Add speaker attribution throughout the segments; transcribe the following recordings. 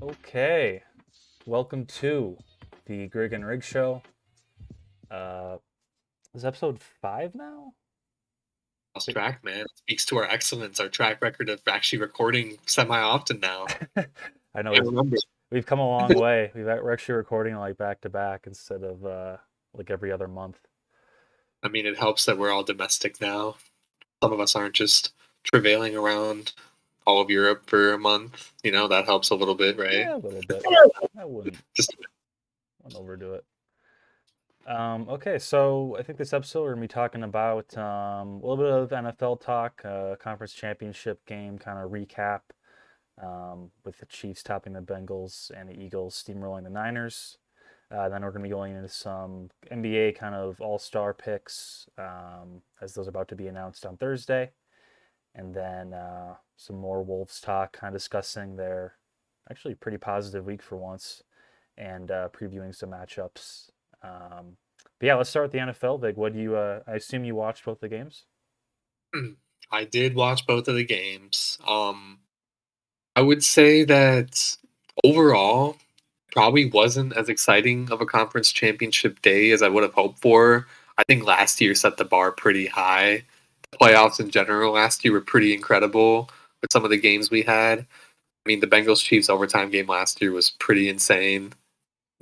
Speaker 1: Okay, welcome to the Grigg and Rig Show. Uh, this is episode 5 now?
Speaker 2: Lost track, man. It speaks to our excellence, our track record of actually recording semi-often now.
Speaker 1: I know
Speaker 2: I remember.
Speaker 1: we've come a long way. We're actually recording like back to back instead of like every other month.
Speaker 2: I mean, it helps that we're all domestic now. Some of us aren't just travailing around all of Europe for a month. That helps a little bit, right?
Speaker 1: Yeah, a little bit. I
Speaker 2: Just
Speaker 1: wouldn't overdo it. Okay, so I think this episode we're gonna be talking about a little bit of NFL talk, conference championship game kind of recap, with the Chiefs topping the Bengals and the Eagles steamrolling the Niners. Then we're going to be going into some NBA kind of all-star picks, as those are about to be announced on Thursday. And then some more Wolves talk, kind of discussing their actually pretty positive week for once and previewing some matchups. But yeah, let's start with the NFL. Big, what do you? I assume you watched both the games.
Speaker 2: I did watch both of the games. I would say that overall, probably wasn't as exciting of a conference championship day as I would have hoped for. I think last year set the bar pretty high. The playoffs in general last year were pretty incredible with some of the games we had. I mean, the Bengals Chiefs overtime game last year was pretty insane.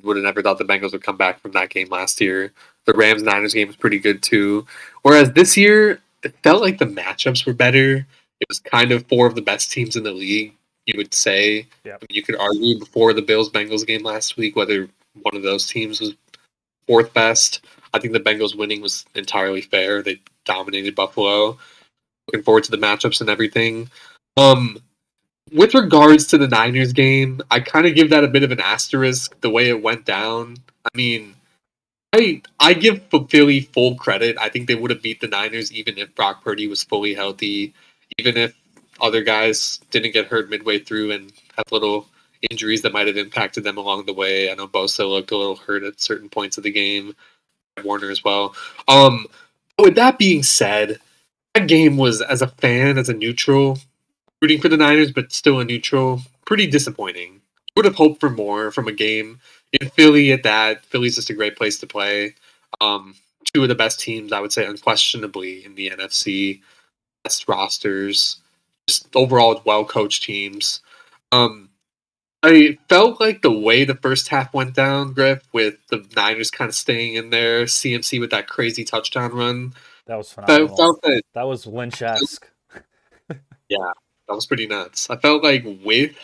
Speaker 2: Would have never thought the Bengals would come back from that game last year. The Rams Niners game was pretty good too. Whereas this year, it felt like the matchups were better. It was kind of four of the best teams in the league, you would say.
Speaker 1: Yep.
Speaker 2: You could argue before the Bills Bengals game last week whether one of those teams was fourth best. I think the Bengals winning was entirely fair. They dominated Buffalo. Looking forward to the matchups and everything. Um, with regards to the Niners game, I kind of give that a bit of an asterisk the way it went down. I mean, I give Philly full credit. I think they would have beat the Niners even if Brock Purdy was fully healthy, even if other guys didn't get hurt midway through and have little injuries that might have impacted them along the way. I know Bosa looked a little hurt at certain points of the game, Warner as well. But with that being said, that game was, as a fan, as a neutral, rooting for the Niners, but still a neutral, pretty disappointing. Would have hoped for more from a game in Philly at that. Philly's just a great place to play. Um, Two of the best teams, I would say, unquestionably in the NFC. Best rosters, just overall well coached teams. Um, I felt like the way the first half went down, Griff, with the Niners kind of staying in there, CMC with that crazy touchdown run.
Speaker 1: That was
Speaker 2: I
Speaker 1: phenomenal.
Speaker 2: felt that,
Speaker 1: That was Lynch-esque.
Speaker 2: yeah, that was pretty nuts. I felt like with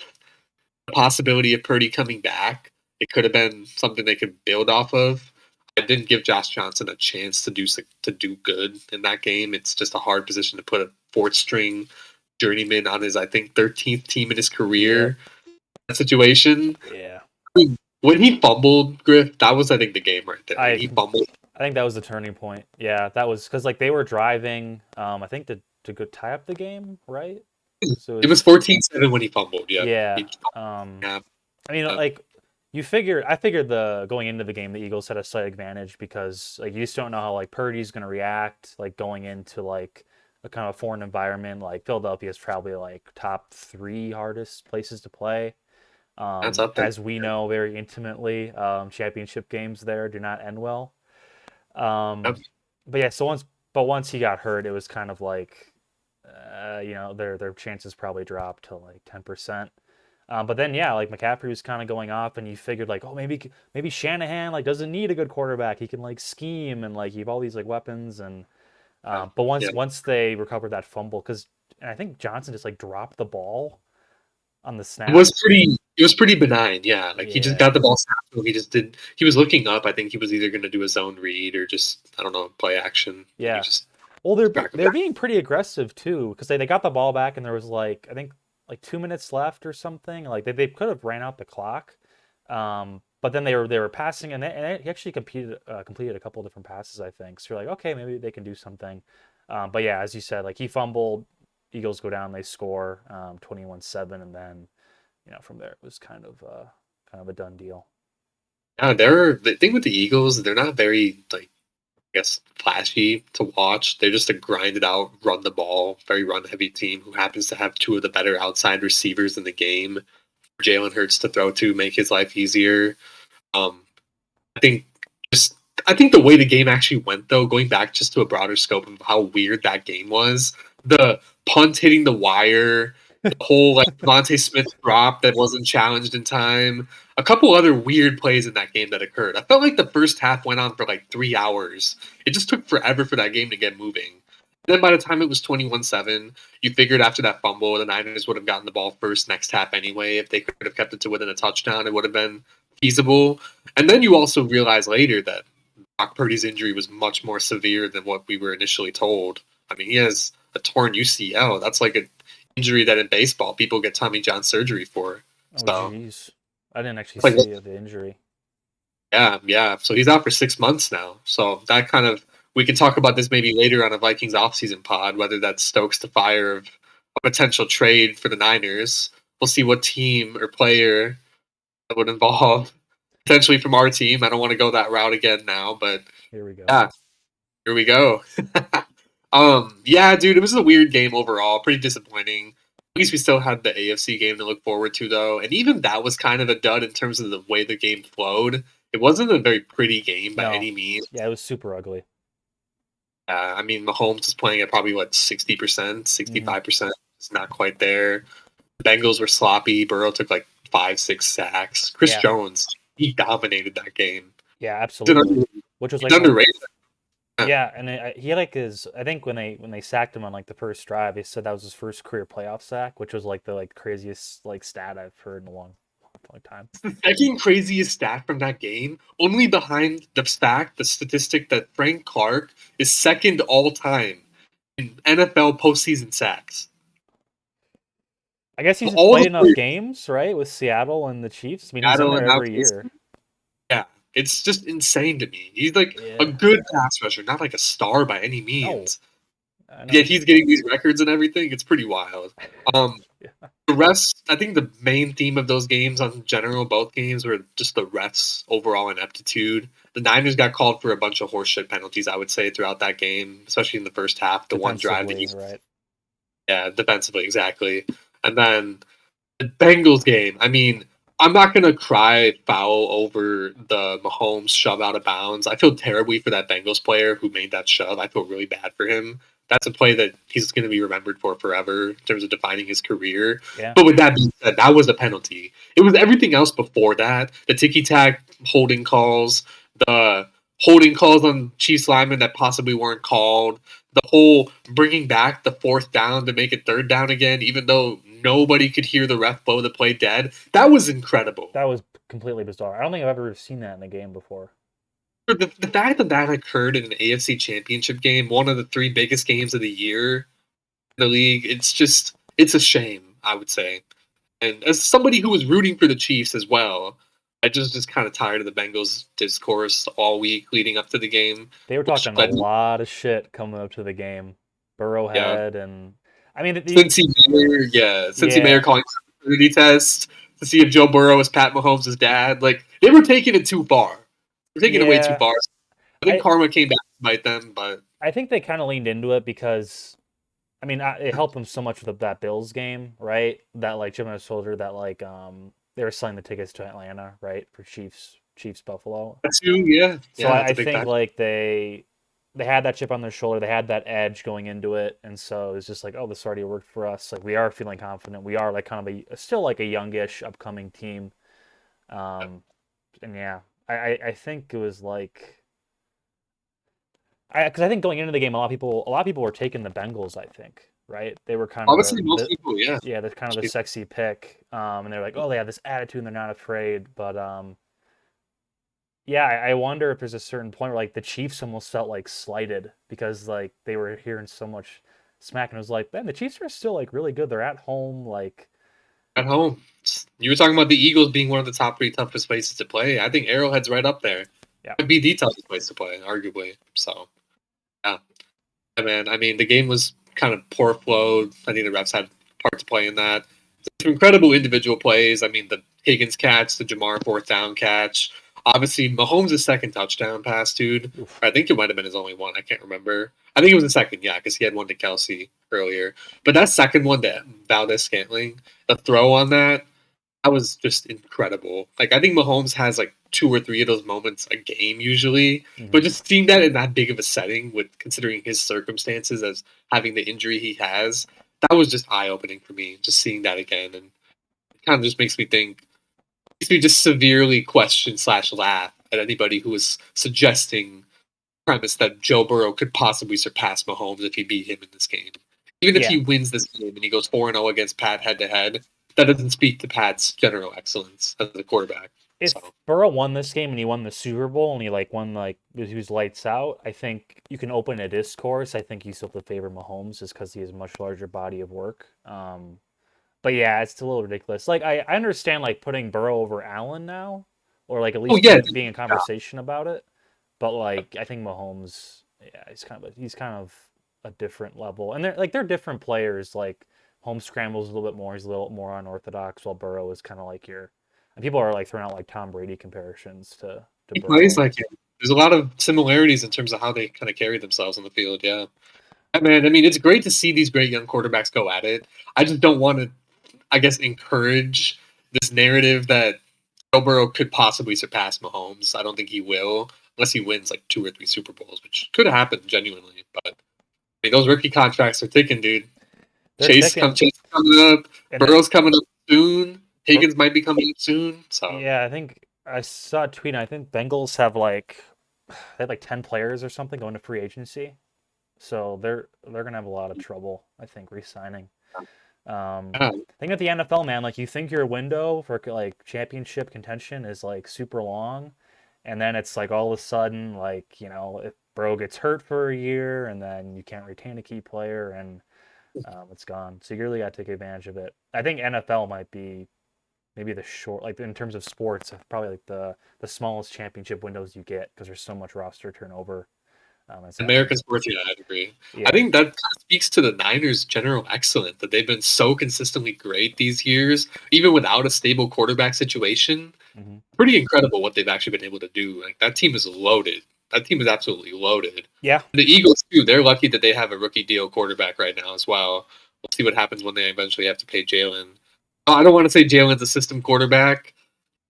Speaker 2: the possibility of Purdy coming back, it could have been something they could build off of. I didn't give Josh Johnson a chance to do good in that game. It's just a hard position to put a fourth string journeyman on his, I think, 13th team in his
Speaker 1: Yep.
Speaker 2: career. That situation.
Speaker 1: Yeah.
Speaker 2: I mean, when he fumbled, Griff, that was, I think, the game right there. When
Speaker 1: I
Speaker 2: he fumbled.
Speaker 1: I think that was the turning point. Yeah, that was because like they were driving. I think to go tie up the game, right? So
Speaker 2: It was 14-7 when he fumbled. Yeah.
Speaker 1: yeah.
Speaker 2: He,
Speaker 1: Um,
Speaker 2: yeah.
Speaker 1: I mean, like I figured the going into the game, the Eagles had a slight advantage because like you just don't know how like Purdy's gonna react like going into like a kind of foreign environment. Like Philadelphia is probably like top 3 hardest places to play.
Speaker 2: That's up there.
Speaker 1: As we know very intimately, championship games there do not end well.
Speaker 2: Yep.
Speaker 1: But yeah, once he got hurt, it was kind of like, their chances probably dropped to like 10%. But then yeah, like McCaffrey was kind of going off, and you figured like, oh, maybe Shanahan like doesn't need a good quarterback. He can like scheme and like you have all these like weapons and but
Speaker 2: Yeah.
Speaker 1: once they recovered that fumble, because I think Johnson just like dropped the ball on the
Speaker 2: It
Speaker 1: snap.
Speaker 2: was pretty benign, yeah. Like he just
Speaker 1: Yeah,
Speaker 2: got the ball snapped, so he just did. He was looking up. I think he was either going to do a zone read or just, I don't know, play action. And he
Speaker 1: yeah.
Speaker 2: just
Speaker 1: Well,
Speaker 2: cracked him
Speaker 1: they're
Speaker 2: back.
Speaker 1: being pretty aggressive too, because they got the ball back and there was like I think like 2 minutes left or something. Like they could have ran out the clock, but then they were passing and he actually completed a couple of different passes I think. So you're like okay maybe they can do something, but yeah as you said like he fumbled, Eagles go down, they score 21-7, and then from there it was kind of a done deal.
Speaker 2: Yeah, the thing with the Eagles. They're not very like guess, flashy to watch. They're just a grinded out, run the ball, very run heavy team who happens to have two of the better outside receivers in the game. Jalen Hurts to throw to, make his life easier. Um, I think just I think the way the game actually went, though, going back just to a broader scope of how weird that game was, the punt hitting the wire, the whole like Devontae Smith drop that wasn't challenged in time, a couple other weird plays in that game that occurred. I felt like the first half went on for like 3 hours. It just took forever for that game to get moving. And then by the time it was 21-7, you figured after that fumble, the Niners would have gotten the ball first next half anyway. If they could have kept it to within a touchdown, it would have been feasible. And then you also realize later that Brock Purdy's injury was much more severe than what we were initially told. I mean, he has a torn UCL. That's like an injury that in baseball people get Tommy John surgery for.
Speaker 1: Oh,
Speaker 2: So,
Speaker 1: jeez. I didn't actually
Speaker 2: like,
Speaker 1: see the injury.
Speaker 2: yeah. So he's out for 6 months now. So that kind of we can talk about this maybe later on a Vikings offseason pod, whether that stokes the fire of a potential trade for the Niners. We'll see what team or player that would involve potentially from our team. I don't want to go that route again now, but
Speaker 1: Here we go.
Speaker 2: yeah, here we go. Yeah, dude, it was a weird game overall. Pretty disappointing. At least we still had the AFC game to look forward to, though, and even that was kind of a dud in terms of the way the game flowed. It wasn't a very pretty game by
Speaker 1: No.
Speaker 2: any means.
Speaker 1: Yeah, it was super ugly.
Speaker 2: I mean, Mahomes is playing at probably 60%, 65%. It's not quite there. The Bengals were sloppy. Burrow took like 5-6 sacks. Chris
Speaker 1: Yeah.
Speaker 2: Jones, he dominated that game.
Speaker 1: Yeah, absolutely. Which was like
Speaker 2: underrated.
Speaker 1: Yeah, and he like his. I think when they sacked him on like the first drive, they said that was his first career playoff sack, which was like the like craziest like stat I've heard in a long time.
Speaker 2: The second craziest stat from that game, only behind the statistic that Frank Clark is second all time in NFL postseason sacks.
Speaker 1: I guess he's
Speaker 2: All
Speaker 1: played
Speaker 2: the
Speaker 1: enough games, right, with Seattle and the Chiefs. I mean, he's in there every year.
Speaker 2: Yeah, it's just insane to me. He's like a good pass rusher, not like a star by any means. Yet he's getting these records and everything. It's pretty wild. The refs, I think the main theme of those games on general, both games, were just the refs' overall ineptitude. The Niners got called for a bunch of horseshit penalties, I would say, throughout that game, especially in the first half. The one drive that
Speaker 1: right?
Speaker 2: Yeah, defensively, exactly. And then the Bengals game, I mean, I'm not going to cry foul over the Mahomes shove out of bounds. I feel terribly for that Bengals player who made that shove. I feel really bad for him. That's a play that he's going to be remembered for forever in terms of defining his career.
Speaker 1: Yeah.
Speaker 2: But with that being said, that was a penalty. It was everything else before that. The ticky-tack holding calls, the holding calls on Chiefs linemen that possibly weren't called, the whole bringing back the fourth down to make it third down again, even though nobody could hear the ref blow the play dead. That was incredible.
Speaker 1: That was completely bizarre. I don't think I've ever seen that in a game before.
Speaker 2: The fact that that occurred in an AFC Championship game, one of the three biggest games of the year in the league, it's a shame, I would say. And as somebody who was rooting for the Chiefs as well, I just kind of tired of the Bengals discourse all week leading up to the game.
Speaker 1: They were talking a lot of shit coming up to the game. Burrowhead and I mean,
Speaker 2: Cincy Mayer calling for a paternity test to see if Joe Burrow is Pat Mahomes' dad. Like, they were taking it too far. They're taking it way too far. I think karma came back to bite them, but
Speaker 1: I think they kind of leaned into it because, I mean, it helped them so much with that Bills game, right? That like Jim and Soldier, that like they were selling the tickets to Atlanta, right, for Chiefs Buffalo.
Speaker 2: That's true, yeah.
Speaker 1: So I think like they had that chip on their shoulder, they had that edge going into it, and so it's just like, oh, this already worked for us. Like we are feeling confident. We are like kind of still like a youngish upcoming team, and yeah. I think it was like, because I think going into the game, a lot of people were taking the Bengals. I think, right? They were kind of
Speaker 2: honestly most people, yeah.
Speaker 1: Yeah, they're kind of the sexy pick, and they're like, oh, they have this attitude and they're not afraid. But yeah, I wonder if there's a certain point where like the Chiefs almost felt like slighted because like they were hearing so much smack, and it was like, man, the Chiefs are still like really good. They're at home, like.
Speaker 2: At home. You were talking about the Eagles being one of the top 3 toughest places to play. I think Arrowhead's right up there.
Speaker 1: Yeah.
Speaker 2: It would be the toughest place to play, arguably. So, yeah. Man, I mean, the game was kind of poor flow. I think the refs had part to play in that. Some incredible individual plays. I mean, the Higgins catch, the Jamar fourth down catch. Obviously, Mahomes' second touchdown pass, dude.
Speaker 1: Oof.
Speaker 2: I think it might have been his only one. I can't remember. I think it was the second, yeah, because he had one to Kelsey earlier. But that second one to Valdez Scantling, the throw on that was just incredible. Like, I think Mahomes has like 2 or 3 of those moments a game usually,
Speaker 1: Hmm.
Speaker 2: but just seeing that in that big of a setting, with considering his circumstances as having the injury he has, that was just eye opening for me. Just seeing that again, and it kind of just makes me just severely question slash laugh at anybody who is suggesting the premise that Joe Burrow could possibly surpass Mahomes if he beat him in this game. Even if
Speaker 1: Yeah.
Speaker 2: he wins this game and he goes 4-0 against Pat head to head, that doesn't speak to Pat's general excellence as a quarterback.
Speaker 1: If
Speaker 2: So
Speaker 1: Burrow won this game and he won the Super Bowl and he like won like he was lights out, I think you can open a discourse. I think you still have to favor Mahomes just because he has a much larger body of work. But yeah, it's a little ridiculous. Like I understand like putting Burrow over Allen now, or like at
Speaker 2: oh
Speaker 1: least
Speaker 2: yeah,
Speaker 1: being a conversation about it. But like I think Mahomes, yeah, he's kind of a different level, and they're different players. Like Holmes scrambles a little bit more; he's a little more unorthodox, while Burrow is kind of like your. And people are like throwing out like Tom Brady comparisons to
Speaker 2: he plays
Speaker 1: Burrow.
Speaker 2: like him. There's a lot of similarities in terms of how they kind of carry themselves on the field. Yeah, man. I mean, it's great to see these great young quarterbacks go at it. I just don't want to, I guess, encourage this narrative that Joe Burrow could possibly surpass Mahomes. I don't think he will, unless he wins like 2 or 3 Super Bowls, which could happen genuinely. But I mean, those rookie contracts are ticking, dude.
Speaker 1: They're ticking,
Speaker 2: Chase is coming up.
Speaker 1: and
Speaker 2: Burrow's coming up soon. Higgins might be coming up soon. So
Speaker 1: yeah, I think I saw a tweet. I think Bengals have like they had like 10 players or something going to free agency. So they're gonna have a lot of trouble, I think, re-signing.
Speaker 2: yeah,
Speaker 1: Thing with the NFL, man, like you think your window for like championship contention is like super long, and then it's like all of a sudden, like if Bro gets hurt for a year, and then you can't retain a key player, and it's gone. So you really got to take advantage of it. I think NFL might be maybe the short, like in terms of sports, probably like the smallest championship windows you get because there's so much roster turnover that's happening.
Speaker 2: American sports, yeah, I'd agree. I
Speaker 1: Yeah.
Speaker 2: think that kind of speaks to the Niners' general excellence that they've been so consistently great these years, even without a stable quarterback situation.
Speaker 1: Hmm.
Speaker 2: Pretty incredible what they've actually been able to do. Like, that team is loaded. That team is absolutely loaded.
Speaker 1: Yeah.
Speaker 2: The Eagles too. They're lucky that they have a rookie deal quarterback right now as well. We'll see what happens when they eventually have to pay Jalen. I don't want to say Jalen's a system quarterback.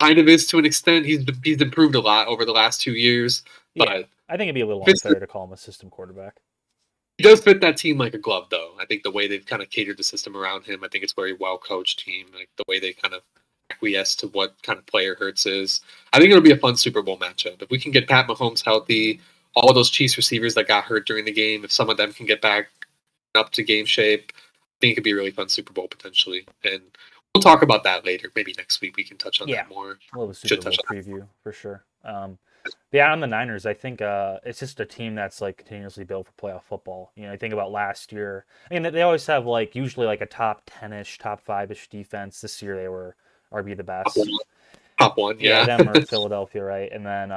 Speaker 2: Kind of is to an extent. He's improved a lot over the last 2 years,
Speaker 1: Yeah.
Speaker 2: but
Speaker 1: I think it'd be a little
Speaker 2: fits
Speaker 1: unfair to call him a system quarterback.
Speaker 2: he does fit that team like a glove, though. I think the way they've kind of catered the system around him, I think it's a very well coached team. Like the way they kind of acquiesce to what kind of player Hurts is. I think it'll be a fun Super Bowl matchup. If we can get Pat Mahomes healthy, all those Chiefs receivers that got hurt during the game, if some of them can get back up to game shape, I think it could be a really fun Super Bowl potentially. And we'll talk about that later. Maybe next week we can touch on
Speaker 1: Yeah.
Speaker 2: that more.
Speaker 1: We'll have a
Speaker 2: Should
Speaker 1: Super
Speaker 2: touch
Speaker 1: Bowl
Speaker 2: on
Speaker 1: preview for sure. Yeah, on the Niners, I think it's just a team that's like continuously built for playoff football. I think about last year. I mean, they always have like usually like a top 10-ish, top 5-ish defense. This year they were RB the
Speaker 2: top one.
Speaker 1: best.
Speaker 2: Top one,
Speaker 1: Yeah,
Speaker 2: yeah.
Speaker 1: them or Philadelphia, right? And then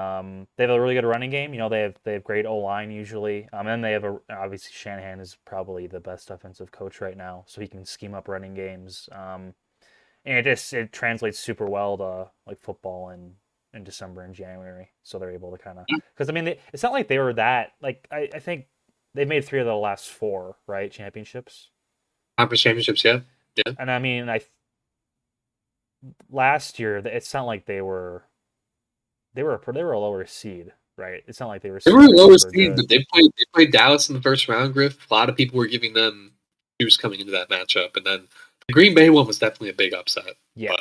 Speaker 1: they have a really good running game. They have great O line usually. And they have obviously Shanahan is probably the best offensive coach right now, so he can scheme up running games. And it translates super well to like football in December and January. So they're able to kind of because I mean it's not like they were that like I think they made 3 of the last 4 right championships.
Speaker 2: Conference championships, yeah. Yeah.
Speaker 1: And I mean I last year it's not like they were a lower seed, right? It's not like they were
Speaker 2: They were
Speaker 1: super
Speaker 2: lower
Speaker 1: super
Speaker 2: seed,
Speaker 1: good.
Speaker 2: but they played Dallas in the first round, Griff. A lot of people were giving them juice coming into that matchup, and then the Green Bay one was definitely a big upset.
Speaker 1: Yeah.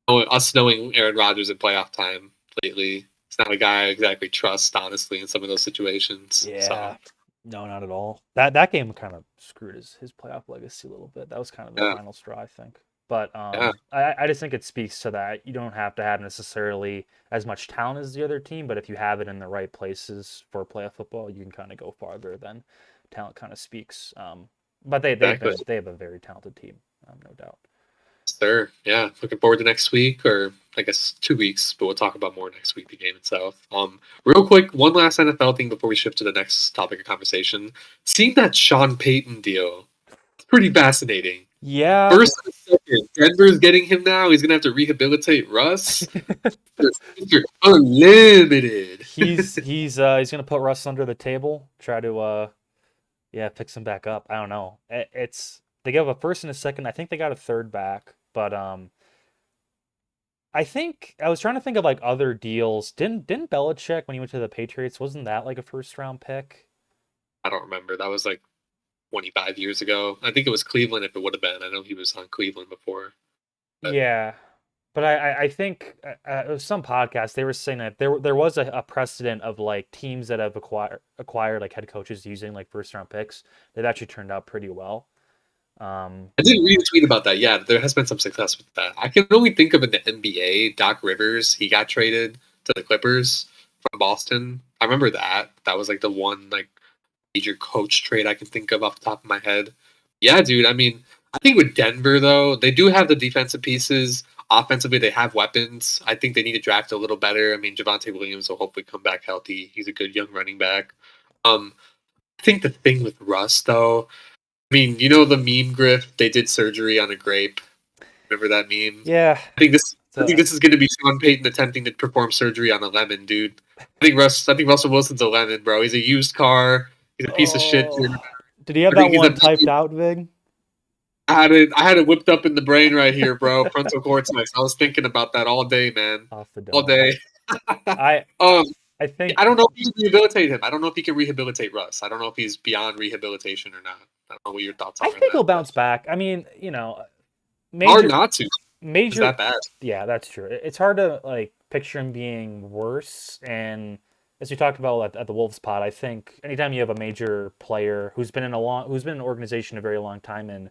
Speaker 2: But us knowing Aaron Rodgers in playoff time lately, it's not a guy I exactly trust, honestly, in some of those situations. So
Speaker 1: Yeah. No, not at all. That game kind of screwed his playoff legacy a little bit. That was kind of the
Speaker 2: yeah,
Speaker 1: final straw, I think. But
Speaker 2: yeah,
Speaker 1: I just think it speaks to that. You don't have to have necessarily as much talent as the other team, but if you have it in the right places for playoff football, you can kind of go farther than talent kind of speaks. But
Speaker 2: exactly.
Speaker 1: they have a very talented team, no doubt.
Speaker 2: Sir, yeah, looking forward to next week, or I guess 2 weeks, but we'll talk about more next week, the game itself. Real quick, one last NFL thing before we shift to the next topic of conversation. Seeing that Sean Payton deal, it's pretty fascinating.
Speaker 1: Yeah.
Speaker 2: First and second, Denver's getting him now. He's gonna have to rehabilitate Russ. Mr. Unlimited.
Speaker 1: He's gonna put Russ under the table, try to yeah, fix him back up. I don't know. It's they gave a first and a second. I think they got a third back, but I think I was trying to think of like other deals. Didn't Belichick when he went to the Patriots, wasn't that like a first round pick?
Speaker 2: I don't remember. That was like 25 years ago. I think it was Cleveland if it would have been. I know he was on Cleveland before. But
Speaker 1: Yeah. But I think it was some podcast they were saying that there was a precedent of like teams that have acquired like head coaches using like first round picks. They've actually turned out pretty well.
Speaker 2: I did read a tweet about that. Yeah, there has been some success with that. I can only think of in the NBA, Doc Rivers, he got traded to the Clippers from Boston. I remember that. That was like the one like major coach trade I can think of off the top of my head. Yeah, dude. I mean, I think with Denver though, they do have the defensive pieces. Offensively, they have weapons. I think they need to draft a little better. I mean, Javante Williams will hopefully come back healthy. He's a good young running back. Um, I think the thing with Russ though, I mean, you know the meme grift? They did surgery on a grape. Remember that meme?
Speaker 1: Yeah.
Speaker 2: I think this. I think
Speaker 1: So,
Speaker 2: this is going to be Sean Payton attempting to perform surgery on a lemon, dude. I think Russell Wilson's a lemon, bro. He's a used car. He's a piece of shit. Dude.
Speaker 1: oh, did he have
Speaker 2: I
Speaker 1: that
Speaker 2: think he's a.
Speaker 1: one typed out, Vig?
Speaker 2: I had it whipped up in the brain right here, bro. Frontal cortex. I was thinking about that all day, man.
Speaker 1: Off the
Speaker 2: All
Speaker 1: dome.
Speaker 2: day.
Speaker 1: I
Speaker 2: um,
Speaker 1: I think
Speaker 2: I don't know if he can rehabilitate him. I don't know if he can rehabilitate Russ. I don't know if he's beyond rehabilitation or not. I don't know what your thoughts
Speaker 1: I
Speaker 2: are on
Speaker 1: think he'll
Speaker 2: that, but
Speaker 1: bounce back. I mean, you know,
Speaker 2: hard
Speaker 1: major
Speaker 2: not to. It's
Speaker 1: major
Speaker 2: that bad.
Speaker 1: yeah, that's true. It's hard to like picture him being worse. And as we talked about at the Wolves pod, I think anytime you have a major player who's been in an organization a very long time, and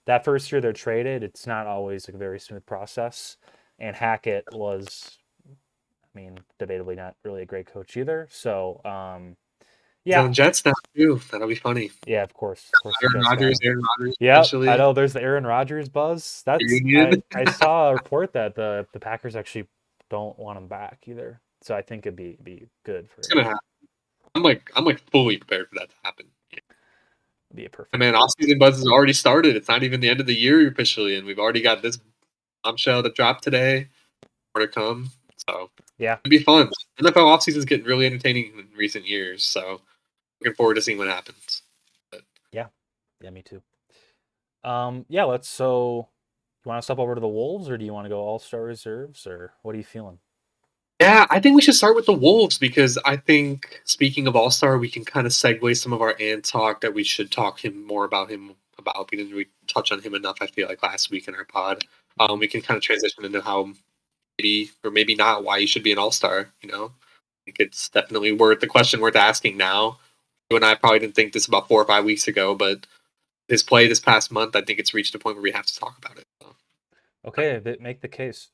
Speaker 1: that first year they're traded, it's not always like a very smooth process. And Hackett was, I mean, debatably not really a great coach either. So
Speaker 2: He's
Speaker 1: yeah,
Speaker 2: on Jets now too. That'll be funny.
Speaker 1: yeah, of course, the Jets got him.
Speaker 2: Aaron Rodgers
Speaker 1: Yep, I
Speaker 2: eventually.
Speaker 1: know. There's the Aaron Rodgers buzz. That's
Speaker 2: Reunion.
Speaker 1: I saw a report that the Packers actually don't want him back either. So I think it'd be good for
Speaker 2: It's
Speaker 1: him.
Speaker 2: gonna happen. I'm like fully prepared for that to happen.
Speaker 1: It'd be a
Speaker 2: And
Speaker 1: perfect
Speaker 2: man,
Speaker 1: fit.
Speaker 2: off season buzz has already started. It's not even the end of the year officially, and we've already got this bombshell to drop today. More to come. So
Speaker 1: Yeah,
Speaker 2: it'd be fun. NFL off season's getting really entertaining in recent years. So looking forward to seeing what happens. But
Speaker 1: yeah, yeah. Me too. Yeah. Let's. So, you want to step over to the Wolves, or do you want to go All Star reserves, or what are you feeling?
Speaker 2: yeah, I think we should start with the Wolves because I think speaking of All Star, we can kind of segue some of our Ant talk that we should talk him more about him about. We didn't really touch on him enough. I feel like last week in our pod, we can kind of transition into how maybe or maybe not why he should be an All Star. You know, I think it's definitely worth the question worth asking now. You and I probably didn't think this about 4 or 5 weeks ago, but his play this past month, I think it's reached a point where we have to talk about it. So,
Speaker 1: Okay, make the case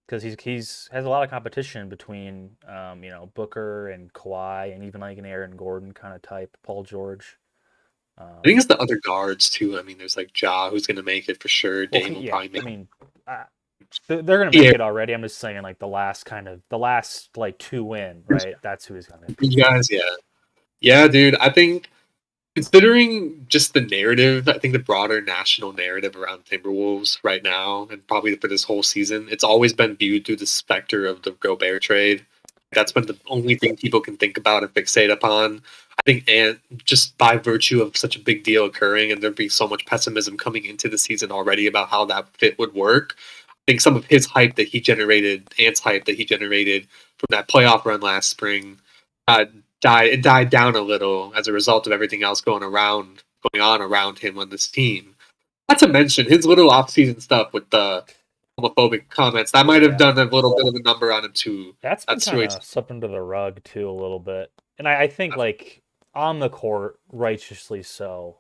Speaker 1: because he's has a lot of competition between Booker and Kawhi and even like an Aaron Gordon kind of type, Paul George.
Speaker 2: I think
Speaker 1: Um,
Speaker 2: it's the other guards too. I mean, there's like Ja who's going to make it for sure.
Speaker 1: well,
Speaker 2: Dame will
Speaker 1: yeah,
Speaker 2: probably
Speaker 1: I
Speaker 2: make it.
Speaker 1: mean, they're gonna
Speaker 2: Yeah,
Speaker 1: make it already. I'm just saying, like the last like two win, right? That's who he's gonna
Speaker 2: you
Speaker 1: compete with.
Speaker 2: guys, yeah. Yeah, dude. I think considering just the narrative, I think the broader national narrative around Timberwolves right now, and probably for this whole season, it's always been viewed through the specter of the Gobert trade. That's been the only thing people can think about and fixate upon. I think, and just by virtue of such a big deal occurring and there being so much pessimism coming into the season already about how that fit would work, I think some of his hype that he generated, Ant's hype that he generated from that playoff run last spring, uh, died down a little as a result of everything else going on around him on this team. Not to mention his little off-season stuff with the homophobic comments. That might have
Speaker 1: Yeah,
Speaker 2: done a little bit of a number on him too.
Speaker 1: that's been
Speaker 2: That's
Speaker 1: kind
Speaker 2: really
Speaker 1: of swept under the rug too a little bit, and I think like on the court, righteously so.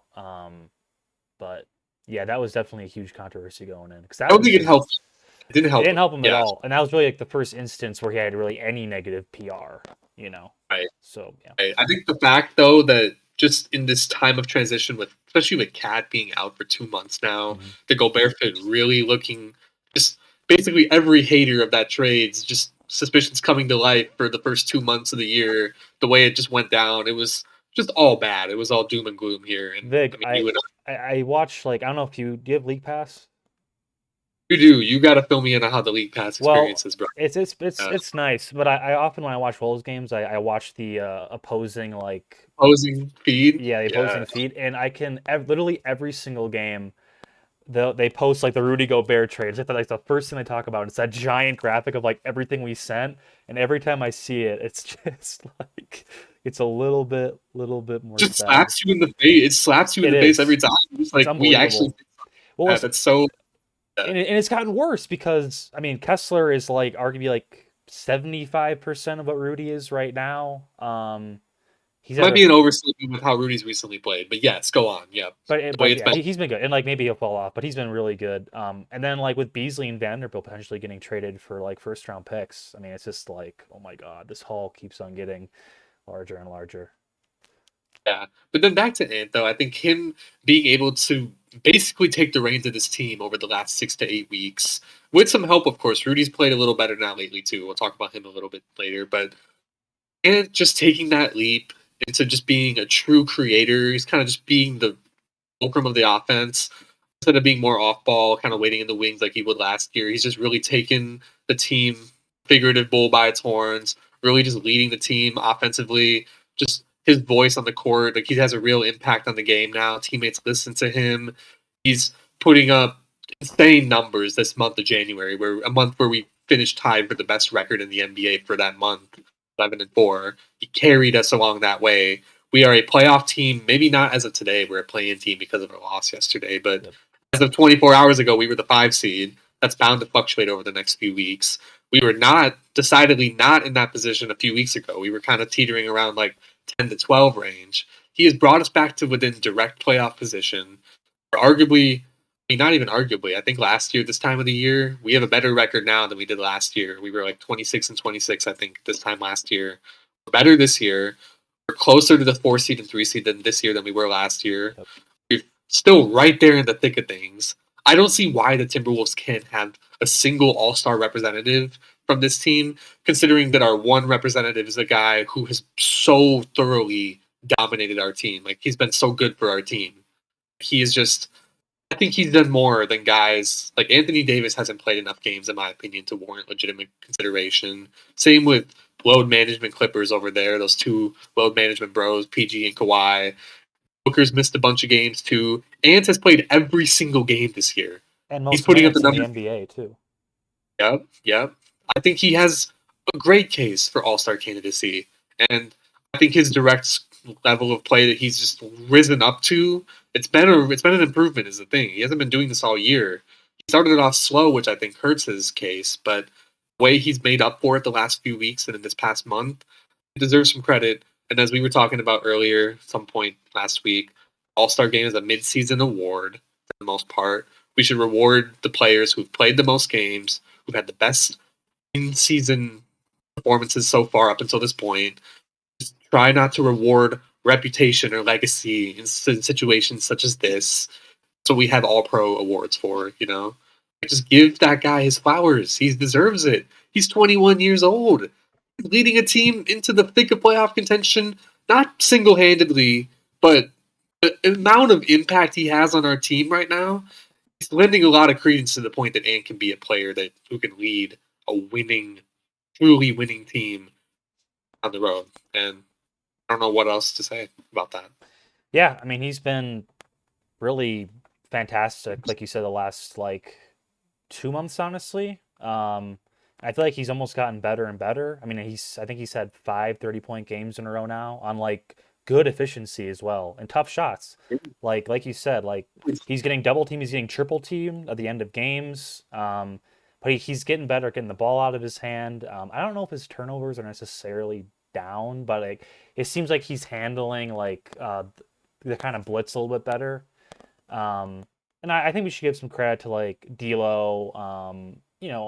Speaker 1: But yeah, that was definitely a huge controversy going in because
Speaker 2: I
Speaker 1: that
Speaker 2: don't
Speaker 1: was
Speaker 2: think it
Speaker 1: his.
Speaker 2: helped. It didn't
Speaker 1: It
Speaker 2: help
Speaker 1: didn't
Speaker 2: him.
Speaker 1: help him at
Speaker 2: Yeah,
Speaker 1: all, and that was really like the first instance where he had really any negative PR. You know,
Speaker 2: right.
Speaker 1: so yeah,
Speaker 2: Right. I think the fact though that just in this time of transition with especially with Cat being out for 2 months now,
Speaker 1: hmm
Speaker 2: the Gobert fit really looking just basically every hater of that trade's just suspicions coming to life for the first 2 months of the year, the way it just went down. It was just all bad. It was all doom and gloom here. And
Speaker 1: Vig,
Speaker 2: I mean you and I.
Speaker 1: I watch like I don't know if do you have League Pass?
Speaker 2: You do. You got to fill me in on how the League Pass
Speaker 1: Well,
Speaker 2: experience is, bro.
Speaker 1: it's
Speaker 2: Uh,
Speaker 1: it's nice, but I often when I watch Wolves games, I watch the opposing like
Speaker 2: Opposing feed.
Speaker 1: yeah the
Speaker 2: Yeah.
Speaker 1: opposing feed, and I can literally every single game they post like the Rudy Gobert trade. It's like the first thing they talk about. It's that giant graphic of like everything we sent, and every time I see it, it's just like it's a little bit more
Speaker 2: Just
Speaker 1: sad.
Speaker 2: slaps you in the face. It slaps you in
Speaker 1: It
Speaker 2: the face every
Speaker 1: is.
Speaker 2: time. It's
Speaker 1: It's
Speaker 2: like we actually
Speaker 1: unbelievable. Well,
Speaker 2: that. That's so. Yeah.
Speaker 1: and it's gotten worse because I mean Kessler is like arguably like 75% of what Rudy is right now. He's at
Speaker 2: Might
Speaker 1: a
Speaker 2: be an overstatement with how Rudy's recently played, but yes, go on. Yeah, the way
Speaker 1: but
Speaker 2: it's
Speaker 1: yeah,
Speaker 2: been.
Speaker 1: he's been good, and like maybe he'll fall off, but he's been really good. And then like with Beasley and Vanderbilt potentially getting traded for like first round picks, I mean it's just like oh my god, this haul keeps on getting larger and larger.
Speaker 2: Yeah, but then back to Ant though, I think him being able to basically take the reins of this team over the last 6 to 8 weeks, with some help, of course. Rudy's played a little better now lately too. We'll talk about him a little bit later, but and just taking that leap into just being a true creator, he's kind of just being the fulcrum of the offense instead of being more off ball, kind of waiting in the wings like he would last year. He's just really taken the team figurative bull by its horns, really just leading the team offensively. Just his voice on the court, like he has a real impact on the game now. Teammates listen to him. He's putting up insane numbers this month of January, where a month where we finished tied for the best record in the NBA for that month, 11-4. He carried us along that way. We are a playoff team, maybe not as of today. We're a play-in team because of our loss yesterday, but
Speaker 1: Yep.
Speaker 2: as of 24 hours ago, we were the 5 seed. That's bound to fluctuate over the next few weeks. We were decidedly not in that position a few weeks ago. We were kind of teetering around like 10 to 12 range. He has brought us back to within direct playoff position. Arguably, I mean, not even arguably. I think last year, this time of the year, we have a better record now than we did last year. We were like 26-26, I think, this time last year. We're better this year. We're closer to the 4 seed and 3 seed than this year than we were last year.
Speaker 1: Yep.
Speaker 2: We're still right there in the thick of things. I don't see why the Timberwolves can't have a single All-Star representative from this team, considering that our one representative is a guy who has so thoroughly dominated our team. Like he's been so good for our team. He is just I think he's done more than guys like Anthony Davis hasn't played enough games, in my opinion, to warrant legitimate consideration. Same with load management Clippers over there, those two load management bros, PG and Kawhi. Booker's missed a bunch of games too. Ant has played every single game this year.
Speaker 1: And
Speaker 2: He's
Speaker 1: most
Speaker 2: putting up the
Speaker 1: minutes in the
Speaker 2: numbers.
Speaker 1: NBA too.
Speaker 2: Yep, yep. I think he has a great case for All Star candidacy, and I think his direct level of play that he's just risen up to, it's been an improvement. Is the thing he hasn't been doing this all year. He started it off slow, which I think hurts his case, but the way he's made up for it the last few weeks and in this past month, he deserves some credit. And as we were talking about earlier, some point last week, All Star Game is a mid-season award for the most part. We should reward the players who've played the most games, who've had the best in-season performances so far up until this point. Just try not to reward reputation or legacy in situations such as this. So we have all pro awards for, just give that guy his flowers. He deserves it. He's 21 years old. He's leading a team into the thick of playoff contention, not single-handedly, but the amount of impact he has on our team right now, it's lending a lot of credence to the point that Ant can be a player who can lead a truly winning team on the road. And I don't know what else to say about that.
Speaker 1: Yeah, I mean he's been really fantastic, like you said, the last like 2 months, honestly. I feel like he's almost gotten better and better. I mean, I think he's had 5 30-point games in a row now on like good efficiency as well and tough shots. Like you said, like he's getting double teamed, he's getting triple teamed at the end of games. But he's getting better, getting the ball out of his hand. I don't know if his turnovers are necessarily down, but like it seems like he's handling like the kind of blitz a little bit better. And I think we should give some credit to like D'Lo,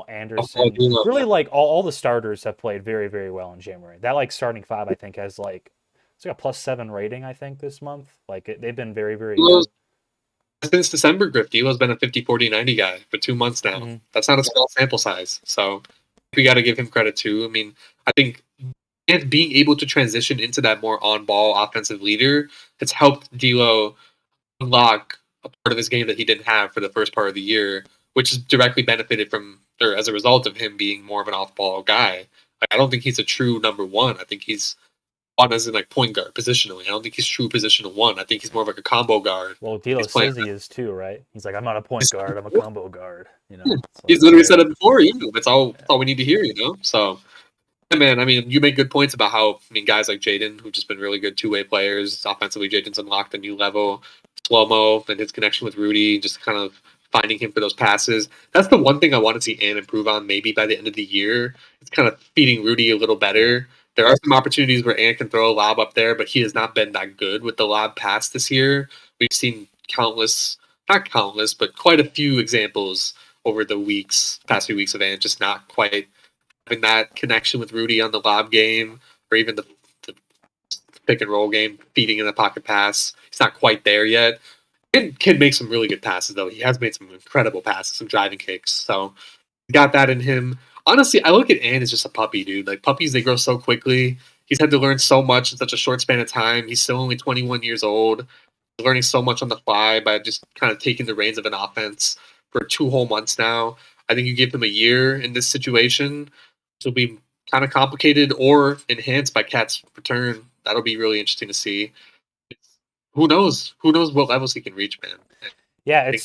Speaker 1: Anderson. Really, like all the starters have played very, very well in January. That like starting five, I think, has like it's like a +7 rating. I think this month, like they've been very, very good.
Speaker 2: Since December, Griff, D'Lo's been a 50-40-90 guy for 2 months now.
Speaker 1: Mm-hmm.
Speaker 2: That's not a small sample size. So we got to give him credit too. I mean, I think and being able to transition into that more on-ball offensive leader has helped D'Lo unlock a part of his game that he didn't have for the first part of the year, which has directly benefited from or as a result of him being more of an off-ball guy. Like, I don't think he's a true number one. I think he's on as in like point guard positionally. I don't think he's true positional one. I think he's more of like a combo guard.
Speaker 1: Well, D'Lo
Speaker 2: He's playing.
Speaker 1: says he is too, right? He's like, I'm not a point guard, I'm a combo guard. You know, it's like,
Speaker 2: He's literally
Speaker 1: okay,
Speaker 2: said it before. That's all we need to hear. So. Yeah, man, I mean, you make good points about how, guys like Jaden, who've just been really good two-way players. Offensively, Jaden's unlocked a new level. Slow-mo and his connection with Rudy, just kind of finding him for those passes. That's the one thing I want to see Ant improve on maybe by the end of the year. It's kind of feeding Rudy a little better. There are some opportunities where Ant can throw a lob up there, but he has not been that good with the lob pass this year. We've seen not countless, but quite a few examples over the past few weeks of Ant just not quite having that connection with Rudy on the lob game, or even the pick and roll game, feeding in the pocket pass. He's not quite there yet. Can make some really good passes though. He has made some incredible passes, some driving kicks. So got that in him. Honestly, I look at Ant as just a puppy, dude. Like puppies, they grow so quickly. He's had to learn so much in such a short span of time. He's still only 21 years old. He's learning so much on the fly by just kind of taking the reins of an offense for 2 whole months now. I think you give him a year in this situation, it'll be kind of complicated or enhanced by Cat's return. That'll be really interesting to see. Who knows? Who knows what levels he can reach, man?
Speaker 1: yeah,
Speaker 2: I think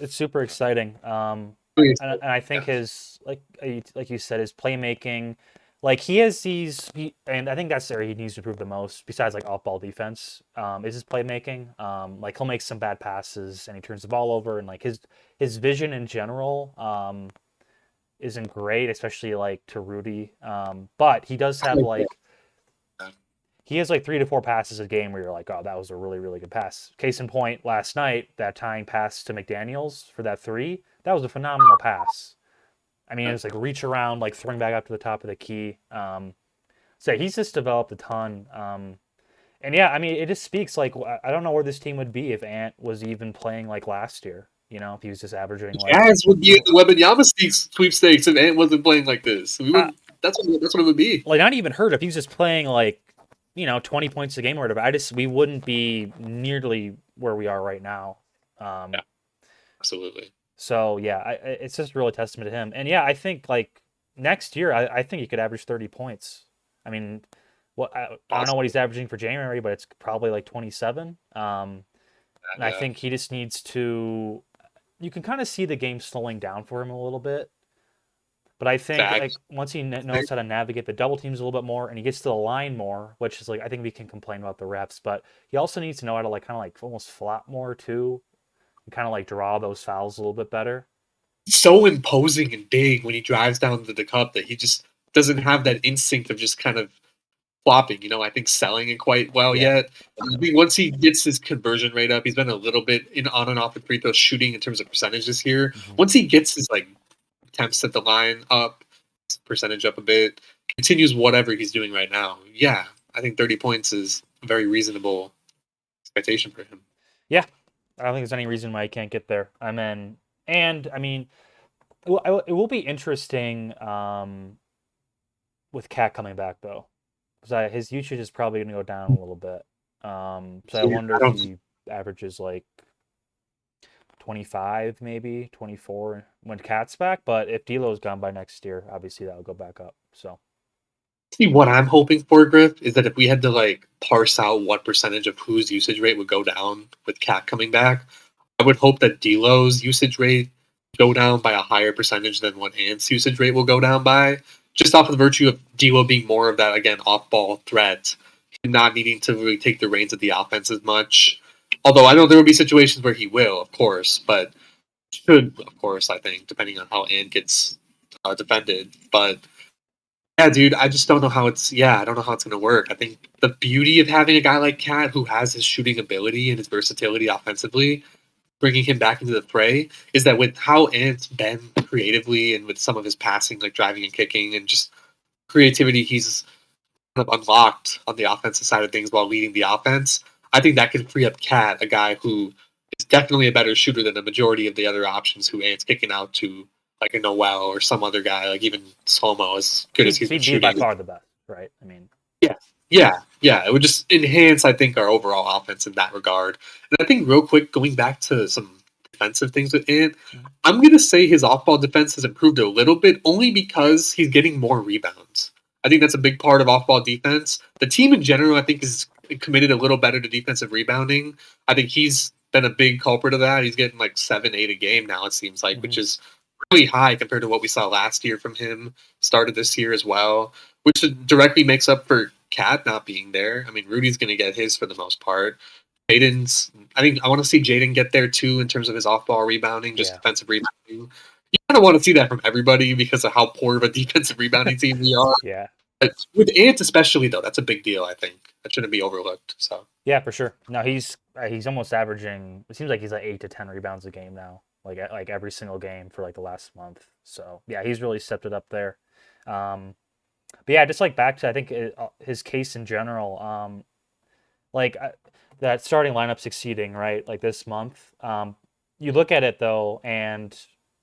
Speaker 1: it's super exciting. And I think
Speaker 2: yeah.
Speaker 1: his like you said, his playmaking, like he has and I think that's where he needs to improve the most. Besides like off ball defense, is his playmaking. Like he'll make some bad passes and he turns the ball over, and like his vision in general, isn't great, especially like to Rudy. But he does have like he has like 3 to 4 passes a game where you're like, oh, that was a really, really good pass. Case in point, last night, that tying pass to McDaniels for that 3, that was a phenomenal pass. I mean, it was like reach around, like throwing back up to the top of the key. So he's just developed a ton. And yeah, I mean, it just speaks like I don't know where this team would be if Ant was even playing like last year. You know, if he was just averaging like
Speaker 2: Jazz would be in the Wembanyama sweepstakes if Ant wasn't playing like this. We
Speaker 1: uh,
Speaker 2: would. That's what it would be.
Speaker 1: like not even hurt if he was just playing like 20 points a game or whatever. We wouldn't be nearly where we are right now.
Speaker 2: Yeah, absolutely.
Speaker 1: So yeah, it's just really a testament to him. And yeah, I think like next year, I think he could average 30 points. I mean, I don't know
Speaker 2: Awesome.
Speaker 1: what he's averaging for January, but it's probably like 27. And I
Speaker 2: Yeah.
Speaker 1: think he just needs to. You can kind of see the game slowing down for him a little bit. But I think like
Speaker 2: Fact.
Speaker 1: once he knows how to navigate the double teams a little bit more, and he gets to the line more, which is like I think we can complain about the refs, but he also needs to know how to like kind of like almost flop more too, and kind of like draw those fouls a little bit better.
Speaker 2: So imposing and big when he drives down to the cup that he just doesn't have that instinct of just kind of flopping. I think selling it quite well
Speaker 1: Yeah.
Speaker 2: yet. I think once he gets his conversion rate up, he's been a little bit in on and off with free throw shooting in terms of percentages here.
Speaker 1: Hmm.
Speaker 2: Once he gets his like attempts at the line up, his percentage up a bit, continues whatever he's doing right now. Yeah, I think 30 points is a very reasonable expectation for him.
Speaker 1: Yeah, I don't think there's any reason why he can't get there. I mean, it will be interesting with Cat coming back though, because his usage is probably going to go down a little bit. So I
Speaker 2: Yeah,
Speaker 1: wonder
Speaker 2: I
Speaker 1: if
Speaker 2: don't.
Speaker 1: he averages like 25, maybe 24 when Cat's back. But if D'Lo's gone by next year, obviously that will go back up. So
Speaker 2: See, what I'm hoping for, Griff, is that if we had to like parse out what percentage of whose usage rate would go down with Cat coming back, I would hope that D'Lo's usage rate go down by a higher percentage than what Ant's usage rate will go down by, just off of the virtue of D'Lo being more of that again off-ball threat, and not needing to really take the reins of the offense as much. Although I know there will be situations where he will, of course, but should, of course, I think, depending on how Ant gets defended. But yeah, dude, I just don't know how it's. Yeah, I don't know how it's going to work. I think the beauty of having a guy like Cat who has his shooting ability and his versatility offensively, bringing him back into the fray, is that with how Ant's been creatively and with some of his passing, like driving and kicking, and just creativity he's kind of unlocked on the offensive side of things while leading the offense. I think that could free up Cat, a guy who is definitely a better shooter than the majority of the other options who Ant's kicking out to, like a Noel or some other guy, like even Slomo, as good as he's been
Speaker 1: he'd be by
Speaker 2: shooting.
Speaker 1: far the best, right? I mean,
Speaker 2: Yeah, yeah. Yeah, it would just enhance, I think, our overall offense in that regard. And I think, real quick, going back to some defensive things with Ant,
Speaker 1: Mhm.
Speaker 2: I'm going to say his off ball defense has improved a little bit only because he's getting more rebounds. I think that's a big part of off ball defense. The team in general, I think, is committed a little better to defensive rebounding. I think he's been a big culprit of that. He's getting like 7, 8 a game now, it seems like, which
Speaker 1: Mhm.
Speaker 2: is really high compared to what we saw last year from him, started this year as well, which directly makes up for Cat not being there. I mean, Rudy's going to get his for the most part. Jaden's, I think I want to see Jaden get there too in terms of his off ball rebounding, just
Speaker 1: Yeah.
Speaker 2: defensive rebounding. You kind of want to see that from everybody because of how poor of a defensive rebounding team we are.
Speaker 1: Yeah.
Speaker 2: But with Ant especially, though, that's a big deal. I think that shouldn't be overlooked. So
Speaker 1: Yeah, for sure. No, he's almost averaging. It seems like he's like 8 to 10 rebounds a game now, like every single game for like the last month. So yeah, he's really stepped it up there. Um, but yeah, just like back to I think his case in general. Like that starting lineup succeeding right like this month. You look at it though, and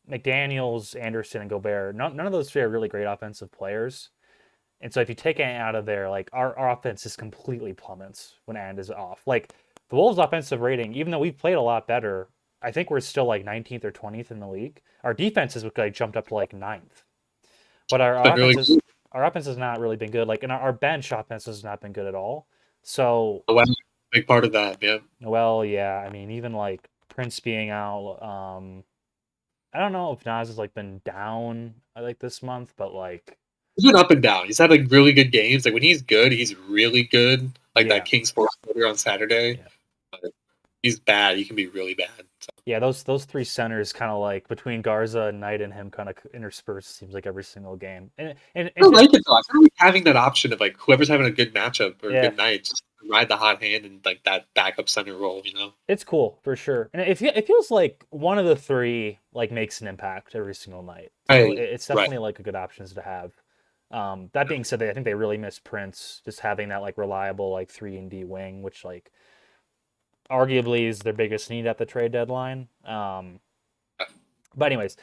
Speaker 1: McDaniel's, Anderson, and Gobert. None of those three are really great offensive players. And so if you take Ant out of there, like our offense just completely plummets when Ant is off. Like the Wolves' offensive rating, even though we've played a lot better, I think we're still like 19th or 20th in the league. Our defense has like jumped up to like ninth, but our,
Speaker 2: it's
Speaker 1: our
Speaker 2: been
Speaker 1: offense
Speaker 2: really
Speaker 1: is our offense has not really been good. Like and our bench offense has not been good at all. So
Speaker 2: a big part of that. Yeah,
Speaker 1: well, yeah, I mean even like Prince being out, I don't know if Nas has like been down like this month, but like
Speaker 2: he's been up and down. He's had like really good games. Like when he's good, he's really good. Like that
Speaker 1: yeah,
Speaker 2: Kings Sports quarter on Saturday.
Speaker 1: yeah.
Speaker 2: But he's bad. He can be really bad. So.
Speaker 1: Yeah, those three centers kind of like between Garza and Knight and him kind of interspersed seems like every single game.
Speaker 2: I
Speaker 1: And just
Speaker 2: like it though. I feel like having that option of like whoever's having a good matchup or a
Speaker 1: yeah,
Speaker 2: good night, just ride the hot hand and like that backup center role. You know.
Speaker 1: it's cool for sure. And it feels like one of the three like makes an impact every single night. So
Speaker 2: Right.
Speaker 1: it's
Speaker 2: Right.
Speaker 1: definitely like a good options to have. That being said, I think they really miss Prince just having that like reliable like 3-and-D wing, which like arguably is their biggest need at the trade deadline. But anyways,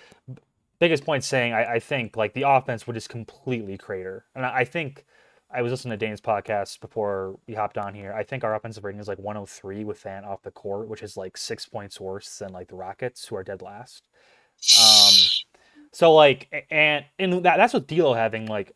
Speaker 1: biggest point saying I think like the offense would just completely crater. And I think I was listening to Dane's podcast before we hopped on here. I think our offensive rating is like 103 with Fant off the court, which is like 6 points worse than like the Rockets, who are dead last. So like and that's with D'Lo having like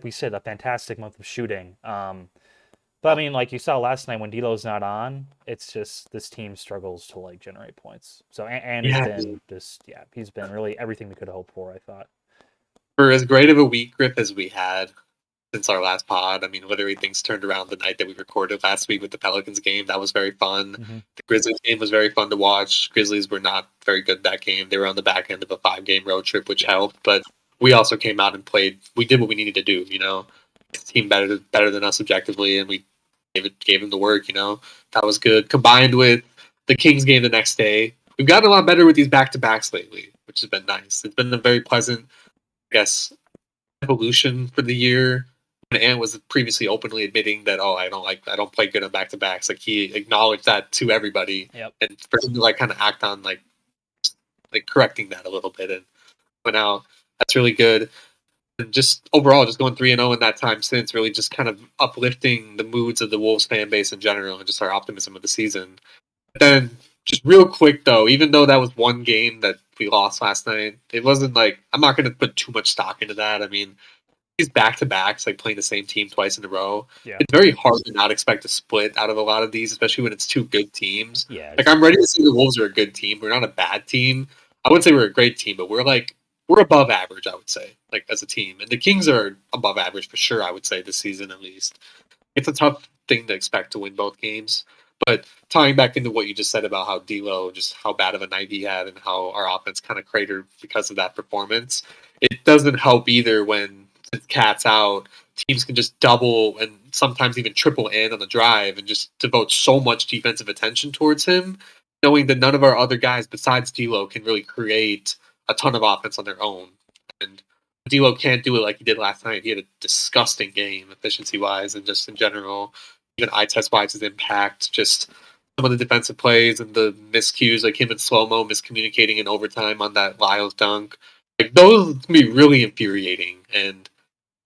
Speaker 1: we said a fantastic month of shooting. But I mean, like you saw last night when D'Lo's not on, it's just this team struggles to like generate points. So and has
Speaker 2: Yeah.
Speaker 1: been just yeah, he's been really everything we could have hoped for. I thought.
Speaker 2: For as great of a week, Griff, as we had since our last pod, I mean, literally things turned around the night that we recorded last week with the Pelicans game. That was very fun.
Speaker 1: Mm-hmm.
Speaker 2: The Grizzlies game was very fun to watch. Grizzlies were not very good that game. They were on the back end of a 5-game road trip, which helped. But we also came out and played. We did what we needed to do. You know, the team better than us objectively, and we gave him the work. You know, that was good. Combined with the Kings game the next day, we've gotten a lot better with these back to backs lately, which has been nice. It's been a very pleasant, I guess, evolution for the year. And Ant was previously openly admitting that, oh, I don't play good on back to backs. Like he acknowledged that to everybody,
Speaker 1: Yep.
Speaker 2: and for him to like kind of act on like correcting that a little bit and went out. That's really good. And just overall, just going 3-0 in that time since, really just kind of uplifting the moods of the Wolves fan base in general and just our optimism of the season. But then, just real quick though, even though that was one game that we lost last night, it wasn't like I'm not going to put too much stock into that. I mean, these back to backs, like playing the same team twice in a row,
Speaker 1: Yeah.
Speaker 2: it's very hard to not expect a split out of a lot of these, especially when it's two good teams.
Speaker 1: Yeah.
Speaker 2: Like I'm ready to say the Wolves are a good team. We're not a bad team. I wouldn't say we're a great team, but we're above average, I would say, like as a team. And the Kings are above average for sure, I would say, this season at least. It's a tough thing to expect to win both games. But tying back into what you just said about how D'Lo, just how bad of a night he had, and how our offense kind of cratered because of that performance, it doesn't help either when since Cat's out, teams can just double and sometimes even triple in on the drive and just devote so much defensive attention towards him, knowing that none of our other guys besides D'Lo can really create a ton of offense on their own. And D'Lo can't do it like he did last night. He had a disgusting game efficiency wise and just in general. Even eye test wise, his impact, just some of the defensive plays and the miscues, like him and slow mo miscommunicating in overtime on that Lyles dunk. Like those can be really infuriating, and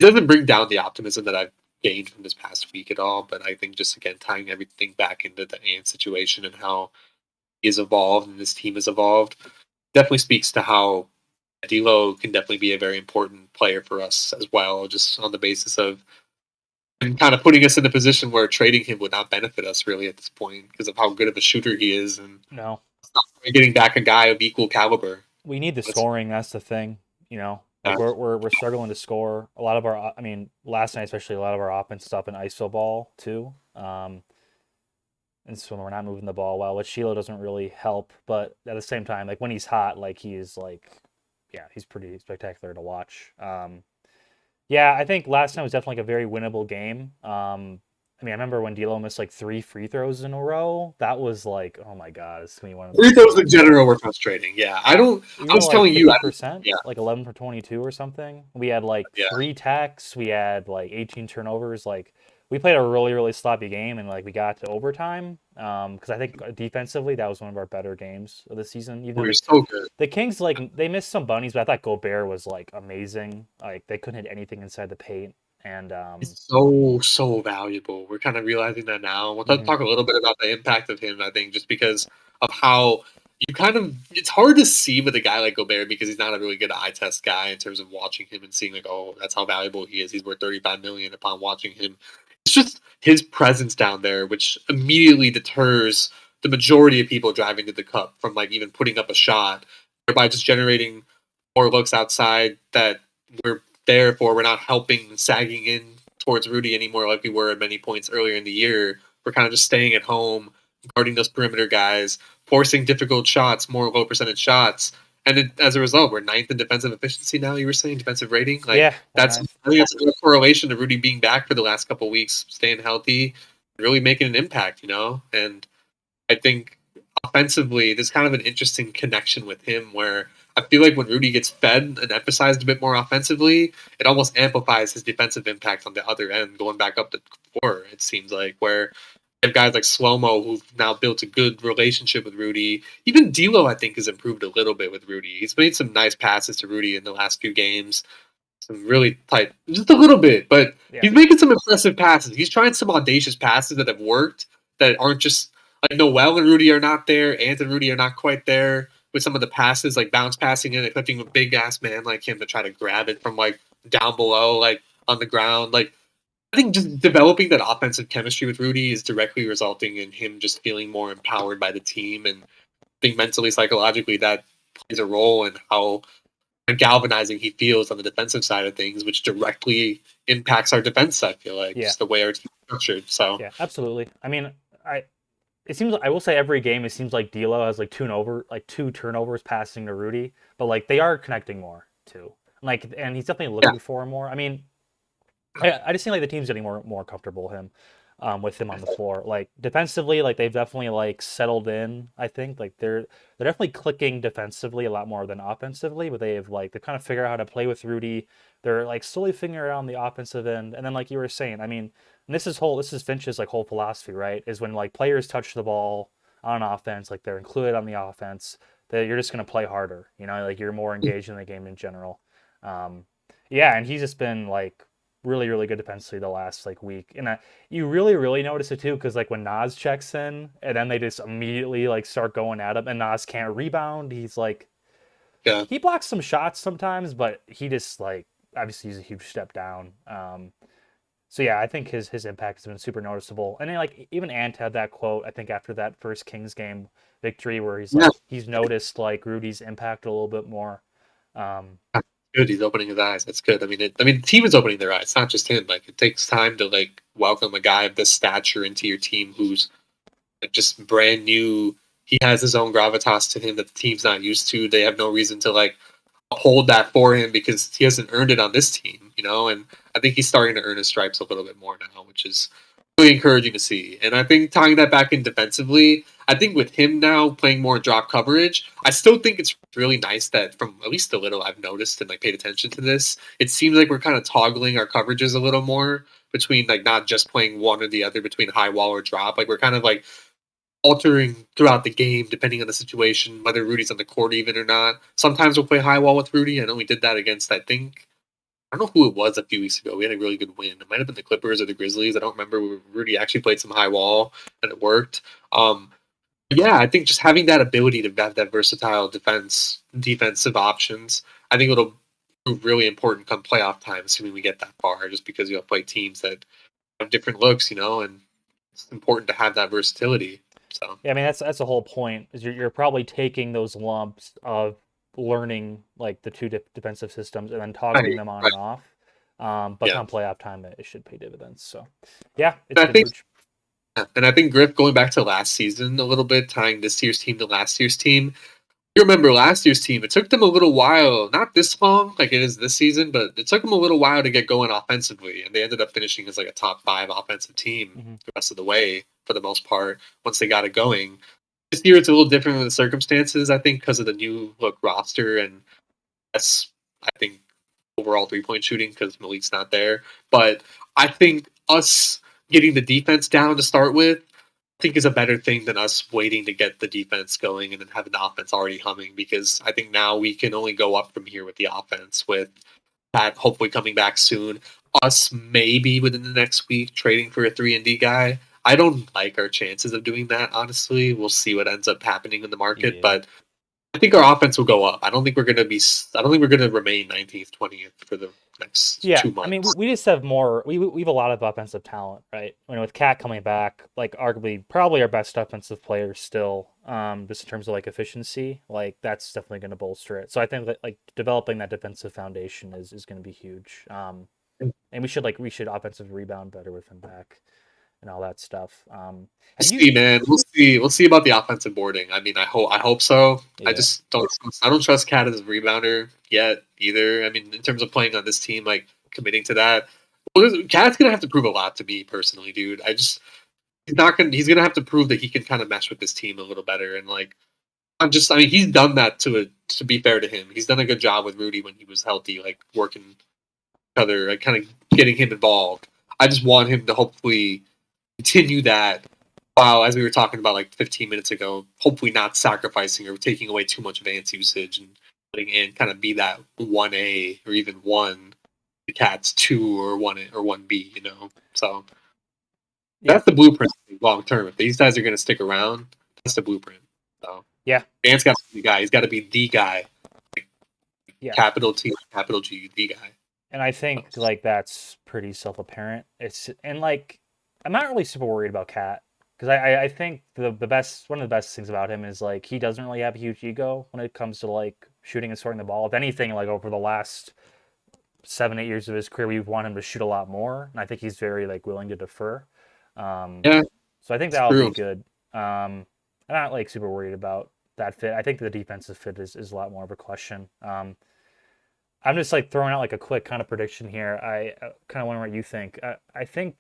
Speaker 2: it doesn't bring down the optimism that I've gained from this past week at all. But I think just again tying everything back into the Ant situation and how he has evolved and this team has evolved definitely speaks to how D'Lo can definitely be a very important player for us as well, just on the basis of and kind of putting us in a position where trading him would not benefit us really at this point because of how good of a shooter he is, and
Speaker 1: No,
Speaker 2: we're getting back a guy of equal caliber.
Speaker 1: we need the
Speaker 2: That's,
Speaker 1: scoring. That's the thing. Like we're struggling to score. A lot of our, I mean, last night especially, a lot of our offense stuff in iso ball too. And so when we're not moving the ball well, which Sheila doesn't really help. But at the same time, like when he's hot, like he's like, yeah, he's pretty spectacular to watch. Yeah, I think last night was definitely like a very winnable game. I mean, I remember when D'Lo missed like 3 free throws in a row. That was like, oh my god, it's gonna be one of
Speaker 2: free
Speaker 1: those
Speaker 2: throws in
Speaker 1: games.
Speaker 2: general were frustrating. Yeah, I don't.
Speaker 1: We
Speaker 2: I
Speaker 1: were
Speaker 2: was
Speaker 1: like
Speaker 2: telling you,
Speaker 1: 50%,
Speaker 2: yeah,
Speaker 1: like 11 for 22 or something. We had like
Speaker 2: yeah.
Speaker 1: 3 techs. We had like 18 turnovers. Like we played a really, really sloppy game, and like we got to overtime. Because I think defensively that was one of our better games of the season. Even though
Speaker 2: We're so good.
Speaker 1: the Kings like they missed some bunnies, but I thought Gobert was like amazing. Like they couldn't hit anything inside the paint, and
Speaker 2: He's so valuable. We're kind of realizing that now. We'll
Speaker 1: mhm.
Speaker 2: talk a little bit about the impact of him. I think just because of how you kind of it's hard to see with a guy like Gobert because he's not a really good eye test guy in terms of watching him and seeing like, oh, that's how valuable he is. He's worth 35 million upon watching him. It's just his presence down there, which immediately deters the majority of people driving to the cup from like even putting up a shot, thereby just generating more looks outside that we're therefore we're not helping sagging in towards Rudy anymore like we were at many points earlier in the year. We're kind of just staying at home, guarding those perimeter guys, forcing difficult shots, more low percentage shots. And as a result, we're ninth in defensive efficiency now. You were saying defensive rating, like
Speaker 1: Yeah, we're
Speaker 2: that's
Speaker 1: ninth.
Speaker 2: I think that's a good correlation to Rudy being back for the last couple of weeks, staying healthy, really making an impact, And I think offensively, there's kind of an interesting connection with him where I feel like when Rudy gets fed and emphasized a bit more offensively, it almost amplifies his defensive impact on the other end, going back up to four, it seems like, where you have guys like Slow-Mo who've now built a good relationship with Rudy. Even D'Lo, I think, has improved a little bit with Rudy. He's made some nice passes to Rudy in the last few games. Some really tight, just a little bit, but
Speaker 1: Yeah,
Speaker 2: he's making some impressive passes. He's trying some audacious passes that have worked that aren't just like Noel and Rudy are not there. Ant and Rudy are not quite there with some of the passes, like bounce passing and expecting a big ass man like him to try to grab it from like down below, like on the ground. Like I think just developing that offensive chemistry with Rudy is directly resulting in him just feeling more empowered by the team, and I think mentally, psychologically, that plays a role in how galvanizing he feels on the defensive side of things, which directly impacts our defense. I feel like
Speaker 1: yeah,
Speaker 2: just the way our team is structured. So
Speaker 1: yeah, absolutely. I mean, I it seems I will say every game it seems like D'Lo has like two turnovers passing to Rudy, but like they are connecting more too. Like, and he's definitely
Speaker 2: yeah,
Speaker 1: looking for more. I mean, I just think like the team's getting more comfortable with him on the floor. Like defensively, like they've definitely like settled in. I think like they're definitely clicking defensively a lot more than offensively, but they've kind of figured out how to play with Rudy. They're like slowly figuring out on the offensive end, and then like you were saying, I mean, and this is Finch's like whole philosophy, right? Is when like players touch the ball on offense, like they're included on the offense, that you're just gonna play harder. Like you're more engaged in the game in general. Um, yeah, and he's just been like really, really good defensively the last like week. And you really, really notice it too, because like when Nas checks in, and then they just immediately like start going at him, and Nas can't rebound. He's like
Speaker 2: yeah,
Speaker 1: he blocks some shots sometimes, but he just like obviously he's a huge step down. So yeah, I think his impact has been super noticeable. And then like even Ant had that quote I think after that first Kings game victory where he's
Speaker 2: yeah.
Speaker 1: like he's noticed like Rudy's impact a little bit more. Um,
Speaker 2: Good. He's opening his eyes. That's good. The team is opening their eyes. It's not just him. Like, it takes time to like welcome a guy of this stature into your team who's like just brand new. He has his own gravitas to him that the team's not used to. They have no reason to like hold that for him because he hasn't earned it on this team. And I think he's starting to earn his stripes a little bit more now, which is really encouraging to see. And I think tying that back in defensively, I think with him now playing more drop coverage, I still think it's really nice that from at least the little I've noticed and like paid attention to this, it seems like we're kind of toggling our coverages a little more between like not just playing one or the other between high wall or drop. Like we're kind of like altering throughout the game depending on the situation, whether Rudy's on the court even or not. Sometimes we'll play high wall with Rudy. I know we did that against I think I don't know who it was a few weeks ago. We had a really good win. It might have been the Clippers or the Grizzlies. I don't remember. Rudy actually played some high wall and it worked. Yeah, I think just having that ability to have that versatile defensive options, I think it'll prove really important come playoff time, assuming we get that far. Just because you'll play teams that have different looks, and it's important to have that versatility. So
Speaker 1: Yeah, I mean that's the whole point. Is you're probably taking those lumps of learning like the two defensive systems and then toggling
Speaker 2: right,
Speaker 1: them on
Speaker 2: right,
Speaker 1: and off. But
Speaker 2: yeah.
Speaker 1: come playoff time, it should pay dividends. So, yeah, it's
Speaker 2: And I
Speaker 1: good
Speaker 2: think,
Speaker 1: merch.
Speaker 2: yeah, and I think Griff going back to last season a little bit, tying this year's team to last year's team. You remember last year's team? It took them a little while, not this long like it is this season, but it took them a little while to get going offensively, and they ended up finishing as like a top 5 offensive team
Speaker 1: Hmm.
Speaker 2: the rest of the way for the most part once they got it going. This year it's a little different with the circumstances, I think, because of the new look roster, and that's I think overall 3-point shooting because Malik's not there. But I think us getting the defense down to start with, I think is a better thing than us waiting to get the defense going and then having the offense already humming. Because I think now we can only go up from here with the offense, with that hopefully coming back soon. Us maybe within the next week trading for a 3-and-D guy. I don't like our chances of doing that, honestly. We'll see what ends up happening in the market,
Speaker 1: Yeah.
Speaker 2: but I think our offense will go up. I don't think we're going to be. I don't think we're going to remain 19th, 20th for the next
Speaker 1: Yeah,
Speaker 2: two
Speaker 1: I mean,
Speaker 2: months.
Speaker 1: we just have more. We have a lot of offensive talent, right? I mean, with Cat coming back, like arguably probably our best offensive player still, just in terms of like efficiency, like that's definitely going to bolster it. So I think that like developing that defensive foundation is going to be huge. And we should offensive rebound better with him back and all that stuff. Have
Speaker 2: We'll
Speaker 1: you?
Speaker 2: see, man. We'll see. We'll see about the offensive boarding. I mean, I hope so. I
Speaker 1: Yeah,
Speaker 2: just don't. I don't trust Cat as a rebounder yet either. I mean, in terms of playing on this team, like committing to that, Cat's gonna have to prove a lot to me personally, dude. He's not gonna. He's gonna have to prove that he can kind of mesh with this team a little better. And like, I mean, he's done that to be fair to him. He's done a good job with Rudy when he was healthy, like working each other, like kind of getting him involved. I just want him to hopefully continue that while, as we were talking about like 15 minutes ago, hopefully not sacrificing or taking away too much Vance usage and letting in kind of be that 1A or even 1, the Cats 2 or 1A or 1B. So
Speaker 1: yeah,
Speaker 2: that's the blueprint long term. If these guys are going to stick around, that's the blueprint. So
Speaker 1: yeah,
Speaker 2: Vance got to be the guy. He's got to be the guy.
Speaker 1: yeah.
Speaker 2: Capital T, capital G, the guy.
Speaker 1: And I think
Speaker 2: So,
Speaker 1: like that's pretty self-apparent. It's and like I'm not really super worried about Cat because I think the best one of the best things about him is like he doesn't really have a huge ego when it comes to like shooting and scoring the ball. If anything, like over the last 7 8 years of his career, we've wanted him to shoot a lot more, and I think he's very like willing to defer. Um,
Speaker 2: yeah,
Speaker 1: so I think
Speaker 2: it's
Speaker 1: that'll be
Speaker 2: true.
Speaker 1: good. I'm not like super worried about that fit. I think the defensive fit is a lot more of a question. I'm just like throwing out like a quick kind of prediction here. I kind of wonder what you think. I think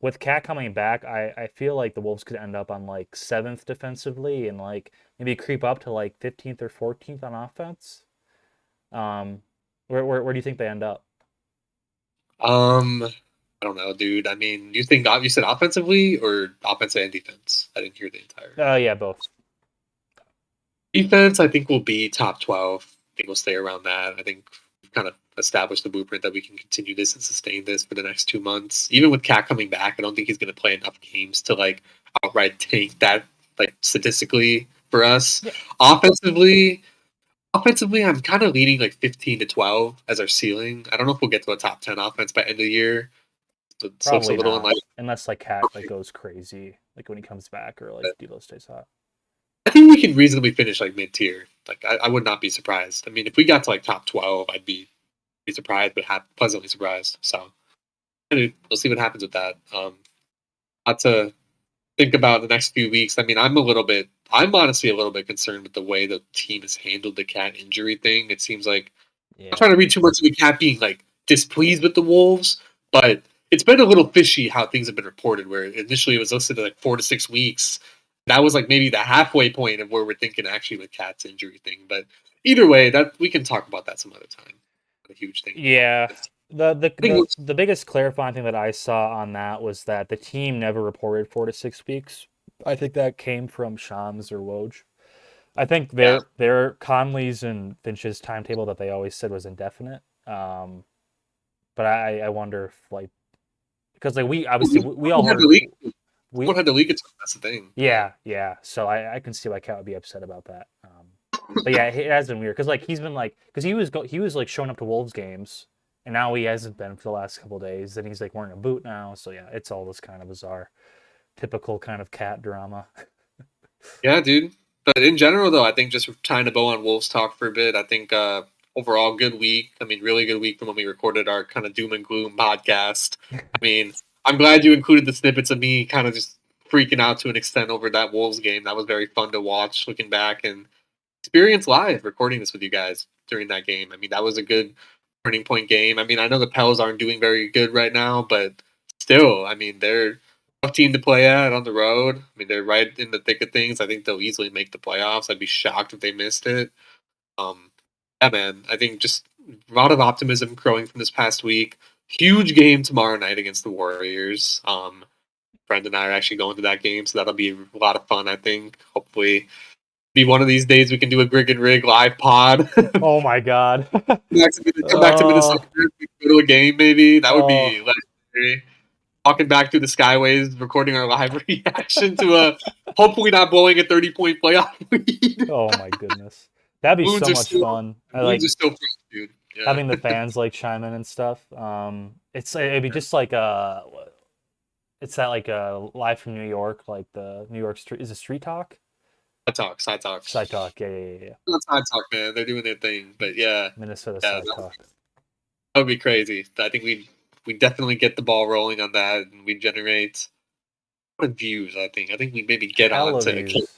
Speaker 1: with Cat coming back, I feel like the Wolves could end up on like seventh defensively and like maybe creep up to like 15th or 14th on offense. Um, where do you think they end up?
Speaker 2: I don't know, dude. I mean, you said offensively or offense and defense? I didn't hear the entire.
Speaker 1: Yeah, both.
Speaker 2: Defense, I think will be top 12. I think we'll stay around that. I think we've kind of established the blueprint that we can continue this and sustain this for the next 2 months. Even with Cat coming back, I don't think he's going to play enough games to like outright take that like statistically for us.
Speaker 1: Yeah,
Speaker 2: Offensively, offensively, I'm kind of leaning like 15 to 12 as our ceiling. I don't know if we'll get to a top 10 offense by end of the year. It looks a
Speaker 1: probably
Speaker 2: little
Speaker 1: not
Speaker 2: unlikely.
Speaker 1: unless like Cat like goes crazy like when he comes back or like D'Lo stays hot.
Speaker 2: I think we can reasonably finish like mid tier. Like I would not be surprised. I mean, if we got to like top 12, I'd be surprised, but pleasantly surprised. So anyway, we'll see what happens with that. Not to think about the next few weeks. I mean, I'm honestly a little bit concerned with the way the team has handled the Cat injury thing. It seems like I'm
Speaker 1: Yeah,
Speaker 2: trying to read too much of the Cat being like displeased with the Wolves, but it's been a little fishy how things have been reported. Where initially it was listed at like 4 to 6 weeks. That was like maybe the halfway point of where we're thinking actually with Cat's injury thing. But either way, that we can talk about that some other time. A huge thing involved.
Speaker 1: yeah.
Speaker 2: I
Speaker 1: The
Speaker 2: think
Speaker 1: the biggest clarifying thing that I saw on that was that the team never reported 4 to 6 weeks. I think that came from Shams or Woj. I think
Speaker 2: yeah,
Speaker 1: their Conley's and Finch's timetable that they always said was indefinite. But I wonder if like because like we obviously we all
Speaker 2: Someone had to
Speaker 1: heard
Speaker 2: leak.
Speaker 1: we
Speaker 2: Someone had to leak it to him. That's the thing.
Speaker 1: yeah. So I can see why Cat would be upset about that. But yeah, it has been weird because like he's been like because he was like showing up to Wolves games and now he hasn't been for the last couple of days. Then he's like wearing a boot now. So yeah, it's all this kind of bizarre, typical kind of Cat drama.
Speaker 2: Yeah, dude. But in general, though, I think just tying a bow on Wolves talk for a bit. I think overall good week. I mean, really good week from when we recorded our kind of doom and gloom podcast. I mean, I'm glad you included the snippets of me kind of just freaking out to an extent over that Wolves game. That was very fun to watch, looking back and experience live recording this with you guys during that game. I mean, that was a good turning point game. I mean, I know the Pels aren't doing very good right now, but still, I mean, they're a tough team to play at on the road. I mean, they're right in the thick of things. I think they'll easily make the playoffs. I'd be shocked if they missed it. Um, yeah, man, I think just a lot of optimism growing from this past week. Huge game tomorrow night against the Warriors. Friend and I are actually going to that game, so that'll be a lot of fun. I think. Hopefully, be one of these days we can do a Grigg and Rig live pod.
Speaker 1: Oh my god.
Speaker 2: Come back to
Speaker 1: Oh,
Speaker 2: Minnesota, go to a game maybe. That would
Speaker 1: oh,
Speaker 2: be legendary. Walking back through the skyways, recording our live reaction to a hopefully not blowing a 30-point playoff lead.
Speaker 1: oh my goodness. That'd be
Speaker 2: Moons
Speaker 1: so
Speaker 2: are
Speaker 1: much
Speaker 2: still
Speaker 1: fun. I
Speaker 2: moons
Speaker 1: like
Speaker 2: are still fresh, dude. Yeah,
Speaker 1: having the fans like chime in and stuff. It'd be just like it's that like live from New York, like the New York street is it Street Talk?
Speaker 2: side talk,
Speaker 1: Side Talk, yeah.
Speaker 2: side talk, man. They're doing their thing, but yeah,
Speaker 1: Minnesota
Speaker 2: yeah,
Speaker 1: Side Talk.
Speaker 2: that would be crazy. I think we definitely get the ball rolling on that, and we generate views. I think we maybe get on
Speaker 1: Hella
Speaker 2: to
Speaker 1: views.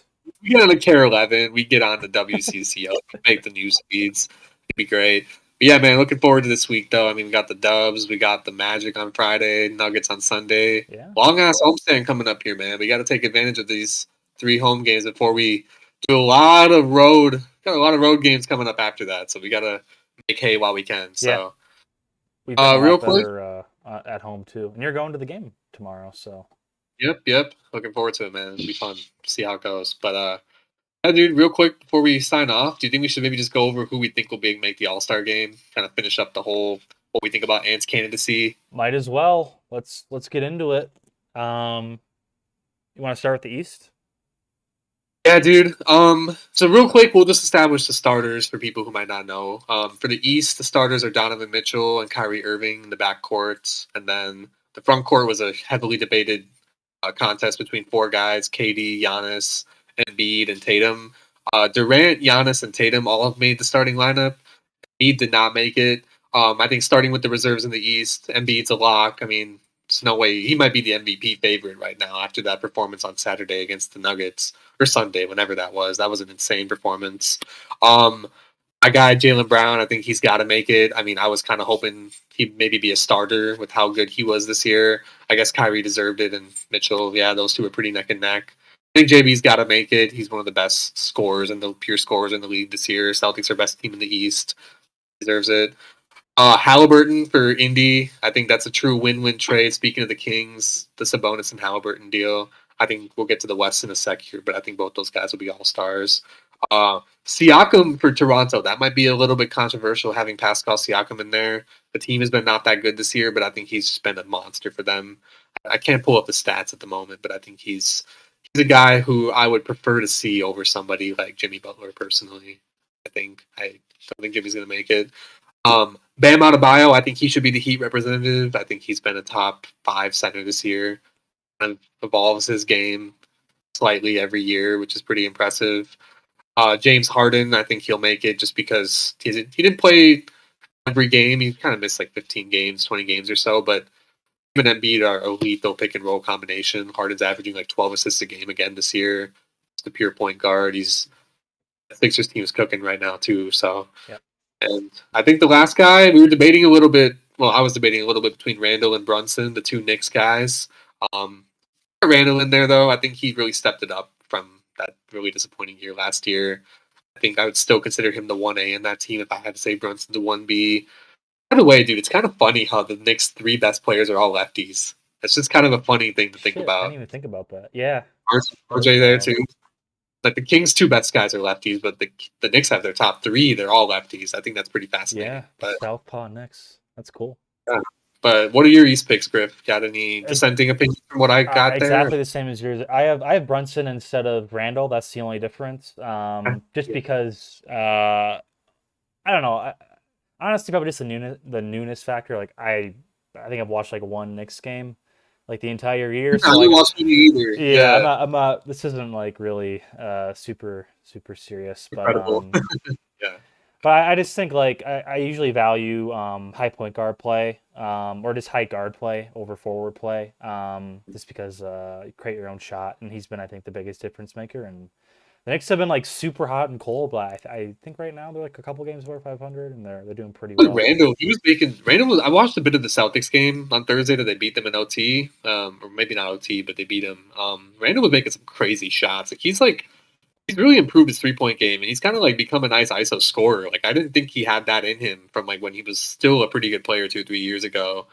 Speaker 2: we get on to Care 11. We get on to WCCO. Make the news feeds. It'd be great. But yeah, man, looking forward to this week though. I mean, we got the Dubs, we got the Magic on Friday, Nuggets on Sunday.
Speaker 1: Yeah.
Speaker 2: Long ass homestand coming up here, man. We got to take advantage of these 3 home games before we do a lot of road. Got a lot of road games coming up after that, so we got to make hay while we can.
Speaker 1: Yeah.
Speaker 2: So,
Speaker 1: We've been a
Speaker 2: real
Speaker 1: lot
Speaker 2: quick.
Speaker 1: better at home too. And you're going to the game tomorrow, so
Speaker 2: Yep. Looking forward to it, man. It'll be fun. See how it goes. But yeah, dude, real quick before we sign off, do you think we should maybe just go over who we think will make the All Star game? Kind of finish up the whole what we think about Ant's candidacy.
Speaker 1: might as well. Let's get into it. You want to start with the East?
Speaker 2: Yeah, dude. So real quick, we'll just establish the starters for people who might not know. For the East, the starters are Donovan Mitchell and Kyrie Irving in the backcourt, and then the front court was a heavily debated contest between 4 guys: KD, Giannis, Embiid, and Tatum. Durant, Giannis, and Tatum all have made the starting lineup. Embiid did not make it. I think starting with the reserves in the East, Embiid's a lock. I mean, there's no way he might be the MVP favorite right now after that performance on Saturday against the Nuggets or Sunday, whenever that was. That was an insane performance. Um, my guy Jalen Brown, I think he's got to make it. I mean, I was kind of hoping he'd maybe be a starter with how good he was this year. I guess Kyrie deserved it, and Mitchell, yeah, those two are pretty neck and neck. I think JB's got to make it. He's one of the best scorers and the pure scorers in the league this year. Celtics are best team in the East. Deserves it. Halliburton for Indy. I think that's a true win-win trade. Speaking of the Kings, the Sabonis and Halliburton deal. I think we'll get to the West in a sec here, but I think both those guys will be all stars. Siakam for Toronto. That might be a little bit controversial having Pascal Siakam in there. The team has been not that good this year, but I think he's just been a monster for them. I can't pull up the stats at the moment, but I think he's a guy who I would prefer to see over somebody like Jimmy Butler personally. I don't think Jimmy's going to make it. Bam Adebayo, I think he should be the Heat representative. I think he's been a top 5 center this year. Kind of evolves his game slightly every year, which is pretty impressive. James Harden, I think he'll make it just because he didn't play every game. He kind of missed like 15 games, 20 games or so, but him and Embiid are a lethal pick and roll combination. Harden's averaging like 12 assists a game again this year. He's the pure point guard. The Sixers team is cooking right now too. So,
Speaker 1: Yep.
Speaker 2: and I think the last guy we were debating a little bit. Well, I was debating a little bit between Randall and Brunson, the 2 Knicks guys. Um, Randall in there though. I think he really stepped it up from that really disappointing year last year. I think I would still consider him the 1A in that team if I had to say Brunson's the 1B. By the way, dude, it's kind of funny how the Knicks' 3 best players are all lefties. That's just kind of a funny thing to think
Speaker 1: Shit, I didn't
Speaker 2: about.
Speaker 1: even think about that. Yeah, that is
Speaker 2: RJ there
Speaker 1: wild.
Speaker 2: too. Like the Kings' 2 best guys are lefties, but the Knicks have their top 3. They're all lefties. I think that's pretty
Speaker 1: Yeah,
Speaker 2: fascinating.
Speaker 1: the
Speaker 2: But
Speaker 1: Southpaw Knicks. That's cool.
Speaker 2: Yeah. But what are your East picks, Griff? Got any
Speaker 1: Uh,
Speaker 2: dissenting opinions from what I got there?
Speaker 1: exactly the same as yours. I have Brunson instead of Randall. That's the only difference. Just
Speaker 2: Yeah.
Speaker 1: because I don't know. Honestly, probably just the newness factor. Like I think I've watched like one Knicks game, like the entire year.
Speaker 2: I
Speaker 1: So
Speaker 2: didn't
Speaker 1: like
Speaker 2: watch any either.
Speaker 1: yeah,
Speaker 2: Yeah,
Speaker 1: I'm not. This isn't like really super serious,
Speaker 2: incredible. Yeah.
Speaker 1: but I just think like I usually value high point guard play or just high guard play over forward play just because you create your own shot, and he's been I think the biggest difference maker. And the Knicks have been like super hot and cold, but I think right now they're like a couple games over 500, and they're doing pretty
Speaker 2: Like
Speaker 1: well.
Speaker 2: Randall, he was making Randall was. I watched a bit of the Celtics game on Thursday that they beat them in OT, or maybe not OT, but they beat him. Randall was making some crazy shots. He's really improved his 3 point game, and he's kind of like become a nice ISO scorer. Like I didn't think he had that in him from like when he was still a pretty good player 2 3 years ago.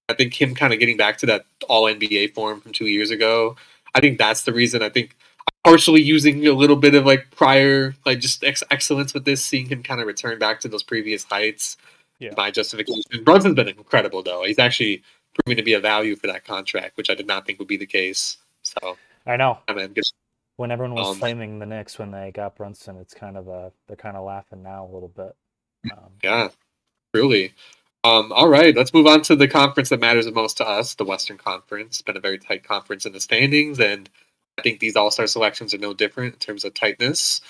Speaker 2: I think him kind of getting back to that All NBA form from 2 years ago. I think that's the reason. I think partially using a little bit of like prior like just excellence with this, seeing him kind of return back to those previous heights.
Speaker 1: Yeah,
Speaker 2: My justification. Brunson's been incredible though. He's actually proving to be a value for that contract, which I did not think would be the case. So
Speaker 1: I know.
Speaker 2: I mean, good.
Speaker 1: When everyone was
Speaker 2: Um,
Speaker 1: flaming the Knicks when they got Brunson, it's kind of they're kind of laughing now a little bit.
Speaker 2: yeah, truly. All right, let's move on to the conference that matters the most to us, the Western Conference. It's been a very tight conference in the standings, and I think these All Star selections are no different in terms of tightness.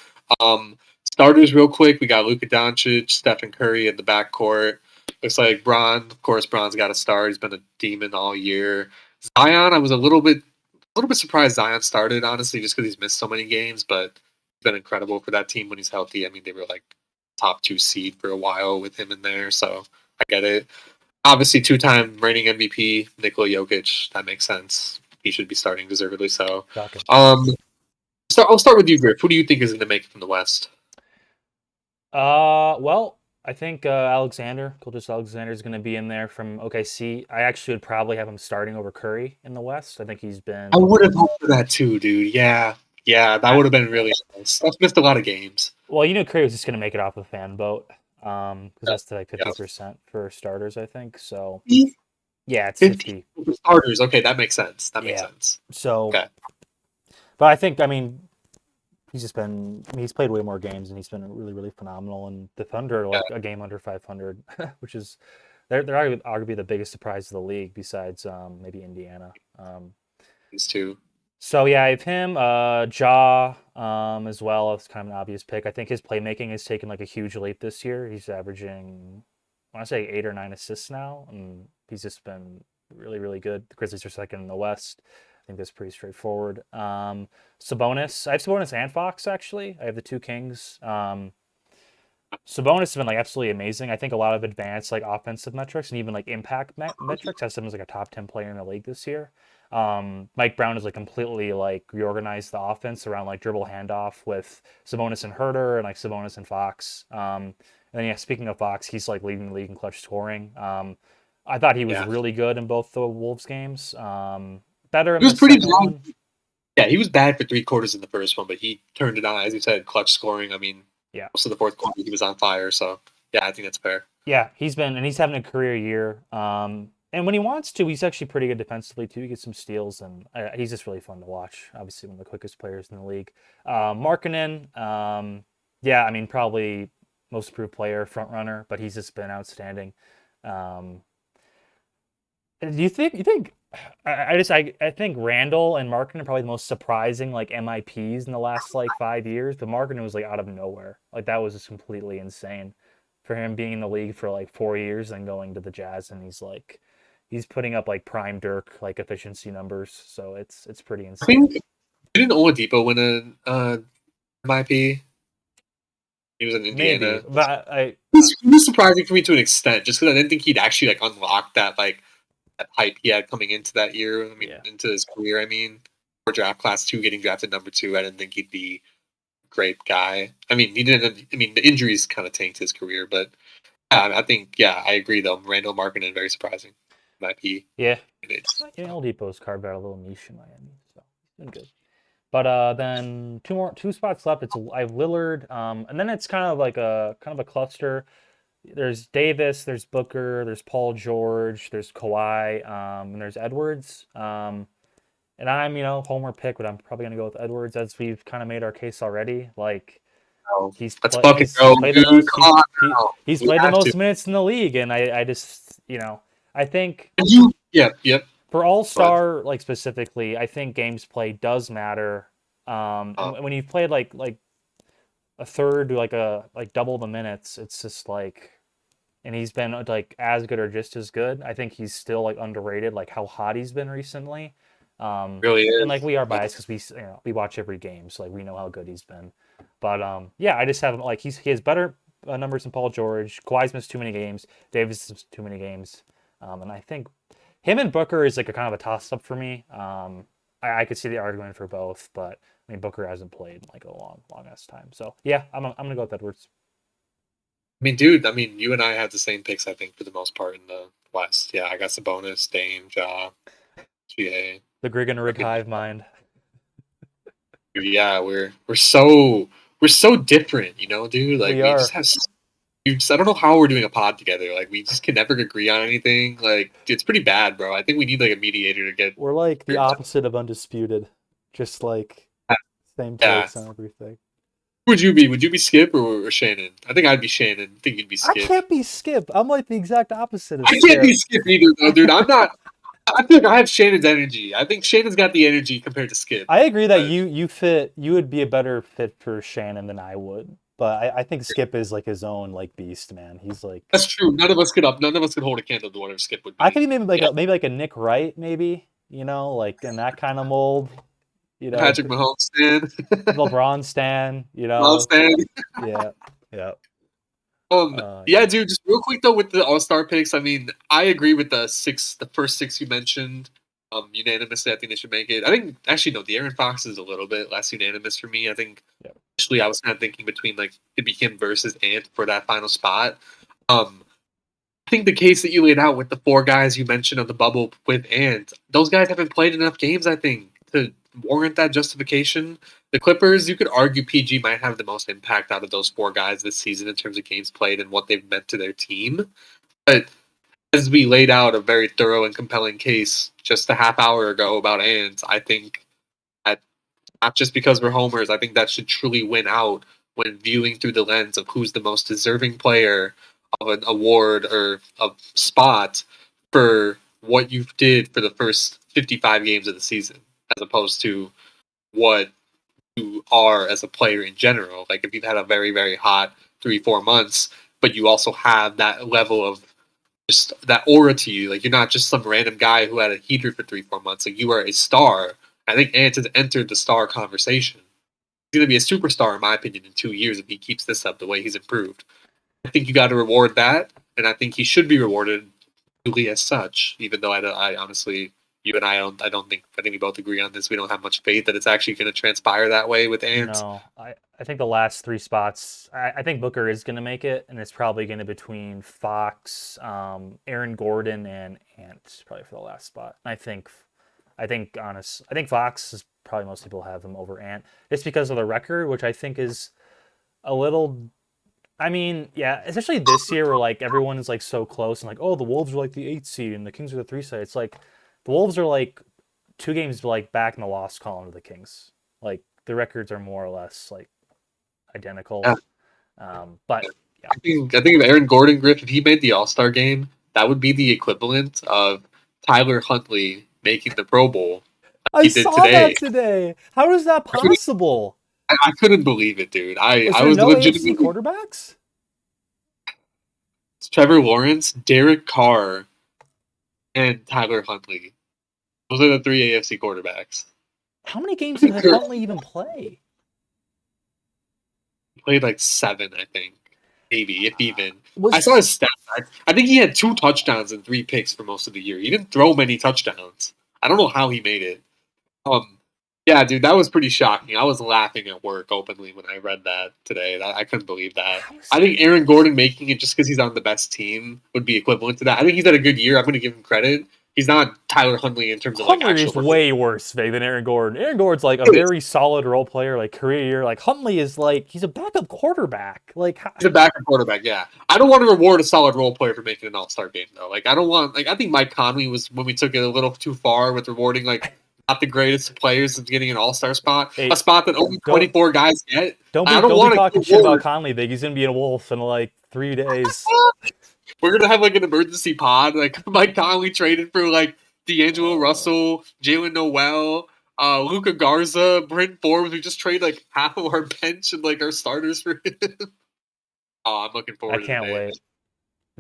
Speaker 2: Um, Starters, real quick, we got Luka Doncic, Stephen Curry in the backcourt. Looks like Bron, of course, Bron's got to start. He's been a demon all year. Zion, I was a little bit surprised Zion started, honestly, just because he's missed so many games, but he's been incredible for that team when he's healthy. I mean, they were like top 2 seed for a while with him in there, so I get it. Obviously, two-time reigning MVP Nikola Jokic. That makes sense. He should be starting deservedly so.
Speaker 1: Shocking.
Speaker 2: Um, I'll start with you, Griff. Who do you think is going to make it from the West?
Speaker 1: Well, I think Alexander, Coulter Alexander is going to be in there from OKC. I actually would probably have him starting over Curry in the West. I think he's
Speaker 2: I
Speaker 1: been.
Speaker 2: would have hoped for that too, dude. Yeah, yeah, that
Speaker 1: I,
Speaker 2: would have been really nice. Steph missed a lot of games.
Speaker 1: well, Curry was just going to make it off the fan vote because
Speaker 2: Yeah,
Speaker 1: that's like
Speaker 2: yeah.
Speaker 1: 50% for starters, I think. So
Speaker 2: Fifty
Speaker 1: yeah, it's
Speaker 2: 50
Speaker 1: 50.
Speaker 2: for starters. Okay, that makes sense. That makes
Speaker 1: Yeah.
Speaker 2: sense.
Speaker 1: So,
Speaker 2: Okay.
Speaker 1: but I think he's just been. I mean, he's played way more games and he's been really phenomenal. And the Thunder are
Speaker 2: Yeah,
Speaker 1: like a game under 500, which is they're arguably the biggest surprise of the league besides maybe Indiana.
Speaker 2: these two.
Speaker 1: So yeah, I have him, Jaw, as well. It's kind of an obvious pick. I think his playmaking has taken like a huge leap this year. He's averaging, I want to say 8 or 9 assists now, and he's just been really good. The Grizzlies are second in the West. I think that's pretty straightforward. Sabonis, I have Sabonis and Fox actually. I have the two Kings. Sabonis has been like absolutely amazing. I think a lot of advanced like offensive metrics and even like impact metrics has him as like a top 10 player in the league this year. Mike Brown has like completely like reorganized the offense around like dribble handoff with Sabonis and Herter and like Sabonis and Fox. And then yeah, speaking of Fox, he's like leading the league in clutch scoring. I thought he was
Speaker 2: Yeah,
Speaker 1: really good in both the Wolves games. Better
Speaker 2: he
Speaker 1: in
Speaker 2: was
Speaker 1: the
Speaker 2: pretty
Speaker 1: second
Speaker 2: bad.
Speaker 1: one.
Speaker 2: Yeah, he was bad for 3 quarters in the first one, but he turned it on. As you said, clutch scoring. I mean,
Speaker 1: Yeah.
Speaker 2: most of the fourth quarter he was on fire. So yeah, I think that's fair.
Speaker 1: Yeah, he's having a career year. And when he wants to, he's actually pretty good defensively too. He gets some steals, and he's just really fun to watch. Obviously, one of the quickest players in the league. Markkanen, yeah, I mean probably most improved player, front runner, but he's just been outstanding. Um, do you think? I think Randall and Markkanen are probably the most surprising like MIPs in the last like 5 years. But Markkanen was like out of nowhere. Like that was just completely insane for him being in the league for like 4 years and going to the Jazz, and he's putting up like prime Dirk like efficiency numbers. So it's pretty
Speaker 2: I
Speaker 1: insane.
Speaker 2: think didn't Oladipo win a MIP? He was in
Speaker 1: Maybe,
Speaker 2: Indiana.
Speaker 1: but
Speaker 2: It was surprising for me to an extent, just because I didn't think he'd actually like unlock that hype he had coming into that year. I mean,
Speaker 1: yeah.
Speaker 2: into his career. I mean, for draft class 2, getting drafted number 2, I didn't think he'd be a great guy. I mean, he didn't. I mean, the injuries kind of tanked his career, but I think I agree though. Randall Markkanen very surprising. MIP.
Speaker 1: Yeah.
Speaker 2: It's,
Speaker 1: Yeah, Oladipo's carved out a little niche in Miami, so he's been good. But then two spots left. It's I have Lillard, and then it's kind of a cluster. there's Davis, there's Booker, there's Paul George, there's Kawhi, and there's Edwards. And I'm, homer pick, but I'm probably gonna go with Edwards as we've kind of made our case already. Like
Speaker 2: Oh, let's fucking
Speaker 1: he's
Speaker 2: go,
Speaker 1: played the
Speaker 2: dude.
Speaker 1: most
Speaker 2: Come on now.
Speaker 1: he's
Speaker 2: We
Speaker 1: played the
Speaker 2: have to.
Speaker 1: most minutes in the league, and I just I think
Speaker 2: And you, yeah, yep.
Speaker 1: for All
Speaker 2: But
Speaker 1: Star like specifically, I think games played does matter. And
Speaker 2: uh,
Speaker 1: when you've played like a third to like double the minutes, it's just like, and he's been like as good or just as good. I think he's still like underrated, like how hot he's been recently.
Speaker 2: really
Speaker 1: And like
Speaker 2: is.
Speaker 1: we are
Speaker 2: But
Speaker 1: biased because we watch every game, so like we know how good he's been. But yeah, I just have him like he has better numbers than Paul George. Kawhi's missed too many games. Davis missed too many games. And I think him and Booker is like a kind of a toss up for me. I could see the argument for both, but I mean Booker hasn't played in like a long ass time. So yeah, I'm gonna go with Edwards.
Speaker 2: I mean, dude. I mean, you and I have the same picks. I think for the most part in the West. Yeah, I got Sabonis, Dame, Ja, GA.
Speaker 1: The Grigg and Rig
Speaker 2: Freaking
Speaker 1: hive mind.
Speaker 2: yeah, we're so different, dude. Like
Speaker 1: We
Speaker 2: we just
Speaker 1: are.
Speaker 2: have. I don't know how we're doing a pod together. Like we just can never agree on anything. Like it's pretty bad, bro. I think we need like a mediator to get.
Speaker 1: We're like the opposite of undisputed. Just like same
Speaker 2: Yeah.
Speaker 1: takes on everything.
Speaker 2: Who would you be? Would you be Skip or Shannon? I think I'd be Shannon. I think you'd be
Speaker 1: I
Speaker 2: Skip.
Speaker 1: can't be Skip. I'm like the exact opposite of
Speaker 2: I can't be
Speaker 1: Skip.
Speaker 2: Skip either, though, dude. I'm not. I feel like I have Shannon's energy. I think Shannon's got the energy compared to Skip.
Speaker 1: I agree that
Speaker 2: But
Speaker 1: you would be a better fit for Shannon than I would. But I think Skip is like his own like beast, man. He's like
Speaker 2: that's true. None of us could hold a candle to what Skip would
Speaker 1: I could
Speaker 2: be.
Speaker 1: be
Speaker 2: Yeah,
Speaker 1: maybe like a Nick Wright, maybe, like in that kind of mold,
Speaker 2: Patrick Mahomes stand.
Speaker 1: LeBron Stan,
Speaker 2: Mahomes stand.
Speaker 1: Yeah. Yeah.
Speaker 2: Yeah,
Speaker 1: Yeah.
Speaker 2: dude. Just real quick though, with the All Star picks, I mean, I agree with the first six you mentioned. Unanimously, I think they should make it. I think actually no, the Aaron Fox is a little bit less unanimous for me. I think
Speaker 1: Yeah.
Speaker 2: initially I was kind of thinking between like it'd be him versus Ant for that final spot. Um, I think the case that you laid out with the four guys you mentioned on the bubble with Ant, those guys haven't played enough games, I think, to warrant that justification. The Clippers, you could argue PG might have the most impact out of those four guys this season in terms of games played and what they've meant to their team. But as we laid out a very thorough and compelling case just a half hour ago about Ant, I think that not just because we're homers, I think that should truly win out when viewing through the lens of who's the most deserving player of an award or a spot for what you did for the first 55 games of the season, as opposed to what you are as a player in general. Like if you've had a very, very hot 3-4 months, but you also have that level of just that aura to you. Like you're not just some random guy who had a heater for 3-4 months. Like you are a star. I think Ant has entered the star conversation. He's going to be a superstar, in my opinion, in 2 years if he keeps this up the way he's improved. I think you got to reward that, and I think he should be rewarded duly as such. Even though I honestly, you and I don't think. I think we both agree on this. We don't have much faith that it's actually going to transpire that way with Ant.
Speaker 1: No, I think the last three spots, I think Booker is going to make it, and it's probably going to be between Fox, Aaron Gordon, and Ant probably for the last spot. I think Fox is probably most people have him over Ant, just because of the record, which I think is a little. I mean, yeah, especially this year where like everyone is like so close and like, oh, the Wolves are like the 8 seed and the Kings are the 3 seed. It's like the Wolves are like 2 games like back in the loss column to the Kings. Like the records are more or less like identical.
Speaker 2: Yeah.
Speaker 1: But yeah,
Speaker 2: I think if Aaron Gordon, Griff, if he made the All Star game, that would be the equivalent of Tyler Huntley making the Pro Bowl like
Speaker 1: I
Speaker 2: he did
Speaker 1: saw
Speaker 2: today.
Speaker 1: that today. How is that possible?
Speaker 2: I couldn't believe it, dude. I,
Speaker 1: Was
Speaker 2: I
Speaker 1: there
Speaker 2: was
Speaker 1: no AFC
Speaker 2: legitimately
Speaker 1: quarterbacks?
Speaker 2: Trevor Lawrence, Derek Carr, and Tyler Huntley. Those are the three AFC quarterbacks.
Speaker 1: How many games did Huntley even play?
Speaker 2: He played like 7, I think. Maybe, if even. I saw
Speaker 1: Was
Speaker 2: his stats. I think he had 2 touchdowns and 3 picks for most of the year. He didn't throw many touchdowns. I don't know how he made it. Um, yeah, dude, that was pretty shocking. I was laughing at work openly when I read that today. I couldn't believe that. I think Aaron Gordon making it just because he's on the best team would be equivalent to that. I think he's had a good year. I'm going to give him credit. He's not Tyler Huntley in terms of like
Speaker 1: Huntley
Speaker 2: actual
Speaker 1: is way worse, Vig, than Aaron Gordon. Aaron Gordon's like a very solid role player, like career year. Like Huntley is like he's a backup quarterback. Like
Speaker 2: He's a backup quarterback, yeah. I don't want to reward a solid role player for making an all-star game, though. Like, I don't want, like, I think Mike Conley was when we took it a little too far with rewarding, like, not the greatest players of getting an all-star spot,
Speaker 1: Hey,
Speaker 2: a spot that only 24 guys get.
Speaker 1: Don't
Speaker 2: I
Speaker 1: be
Speaker 2: don't want to
Speaker 1: talking shit about Conley, Vig. He's gonna be a Wolf in like 3 days.
Speaker 2: We're gonna have like an emergency pod. Like Mike Conley traded for like D'Angelo Russell, Jalen Noel, Luca Garza, Brent Forbes. We just trade like half of our bench and like our starters for him. Oh, I'm looking forward.
Speaker 1: I can't wait.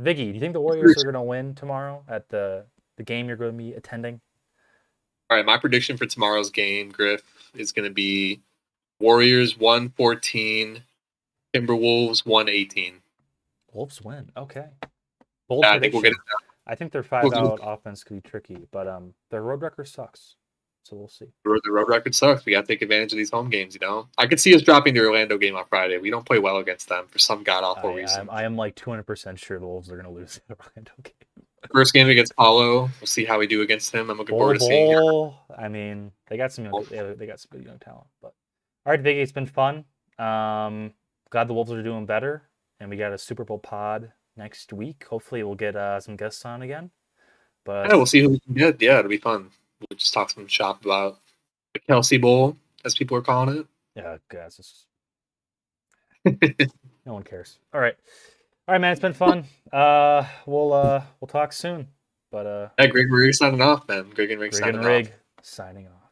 Speaker 1: Viggy, do you think the Warriors are gonna win tomorrow at the game you're going to be attending?
Speaker 2: All right, my prediction for tomorrow's game, Griff, is going to be Warriors 114, Timberwolves 118.
Speaker 1: Wolves win. Okay. Bold
Speaker 2: Yeah,
Speaker 1: prediction. I think their 5-out offense could be tricky, but their road record sucks. So we'll see.
Speaker 2: The road record sucks. We got to take advantage of these home games, you know? I could see us dropping the Orlando game on Friday. We don't play well against them for some god-awful reason.
Speaker 1: I am like 200% sure the Wolves are going to lose the Orlando game.
Speaker 2: First game against Paulo. We'll see how we do against him. I'm looking forward to seeing him.
Speaker 1: I mean, they got some young, they got some good young talent. But all right, Viggy, it's been fun. Glad the Wolves are doing better, and we got a Super Bowl pod next week. Hopefully, we'll get some guests on again. But
Speaker 2: yeah, we'll see who we can get. Yeah, it'll be fun. We'll just talk some shop about the Kelsey Bowl, as people are calling it.
Speaker 1: Yeah, guys, no one cares. All right, man, it's been fun. We'll talk soon. But
Speaker 2: Grigg and Rigg signing off, man. Grigg and Rigg
Speaker 1: signing off.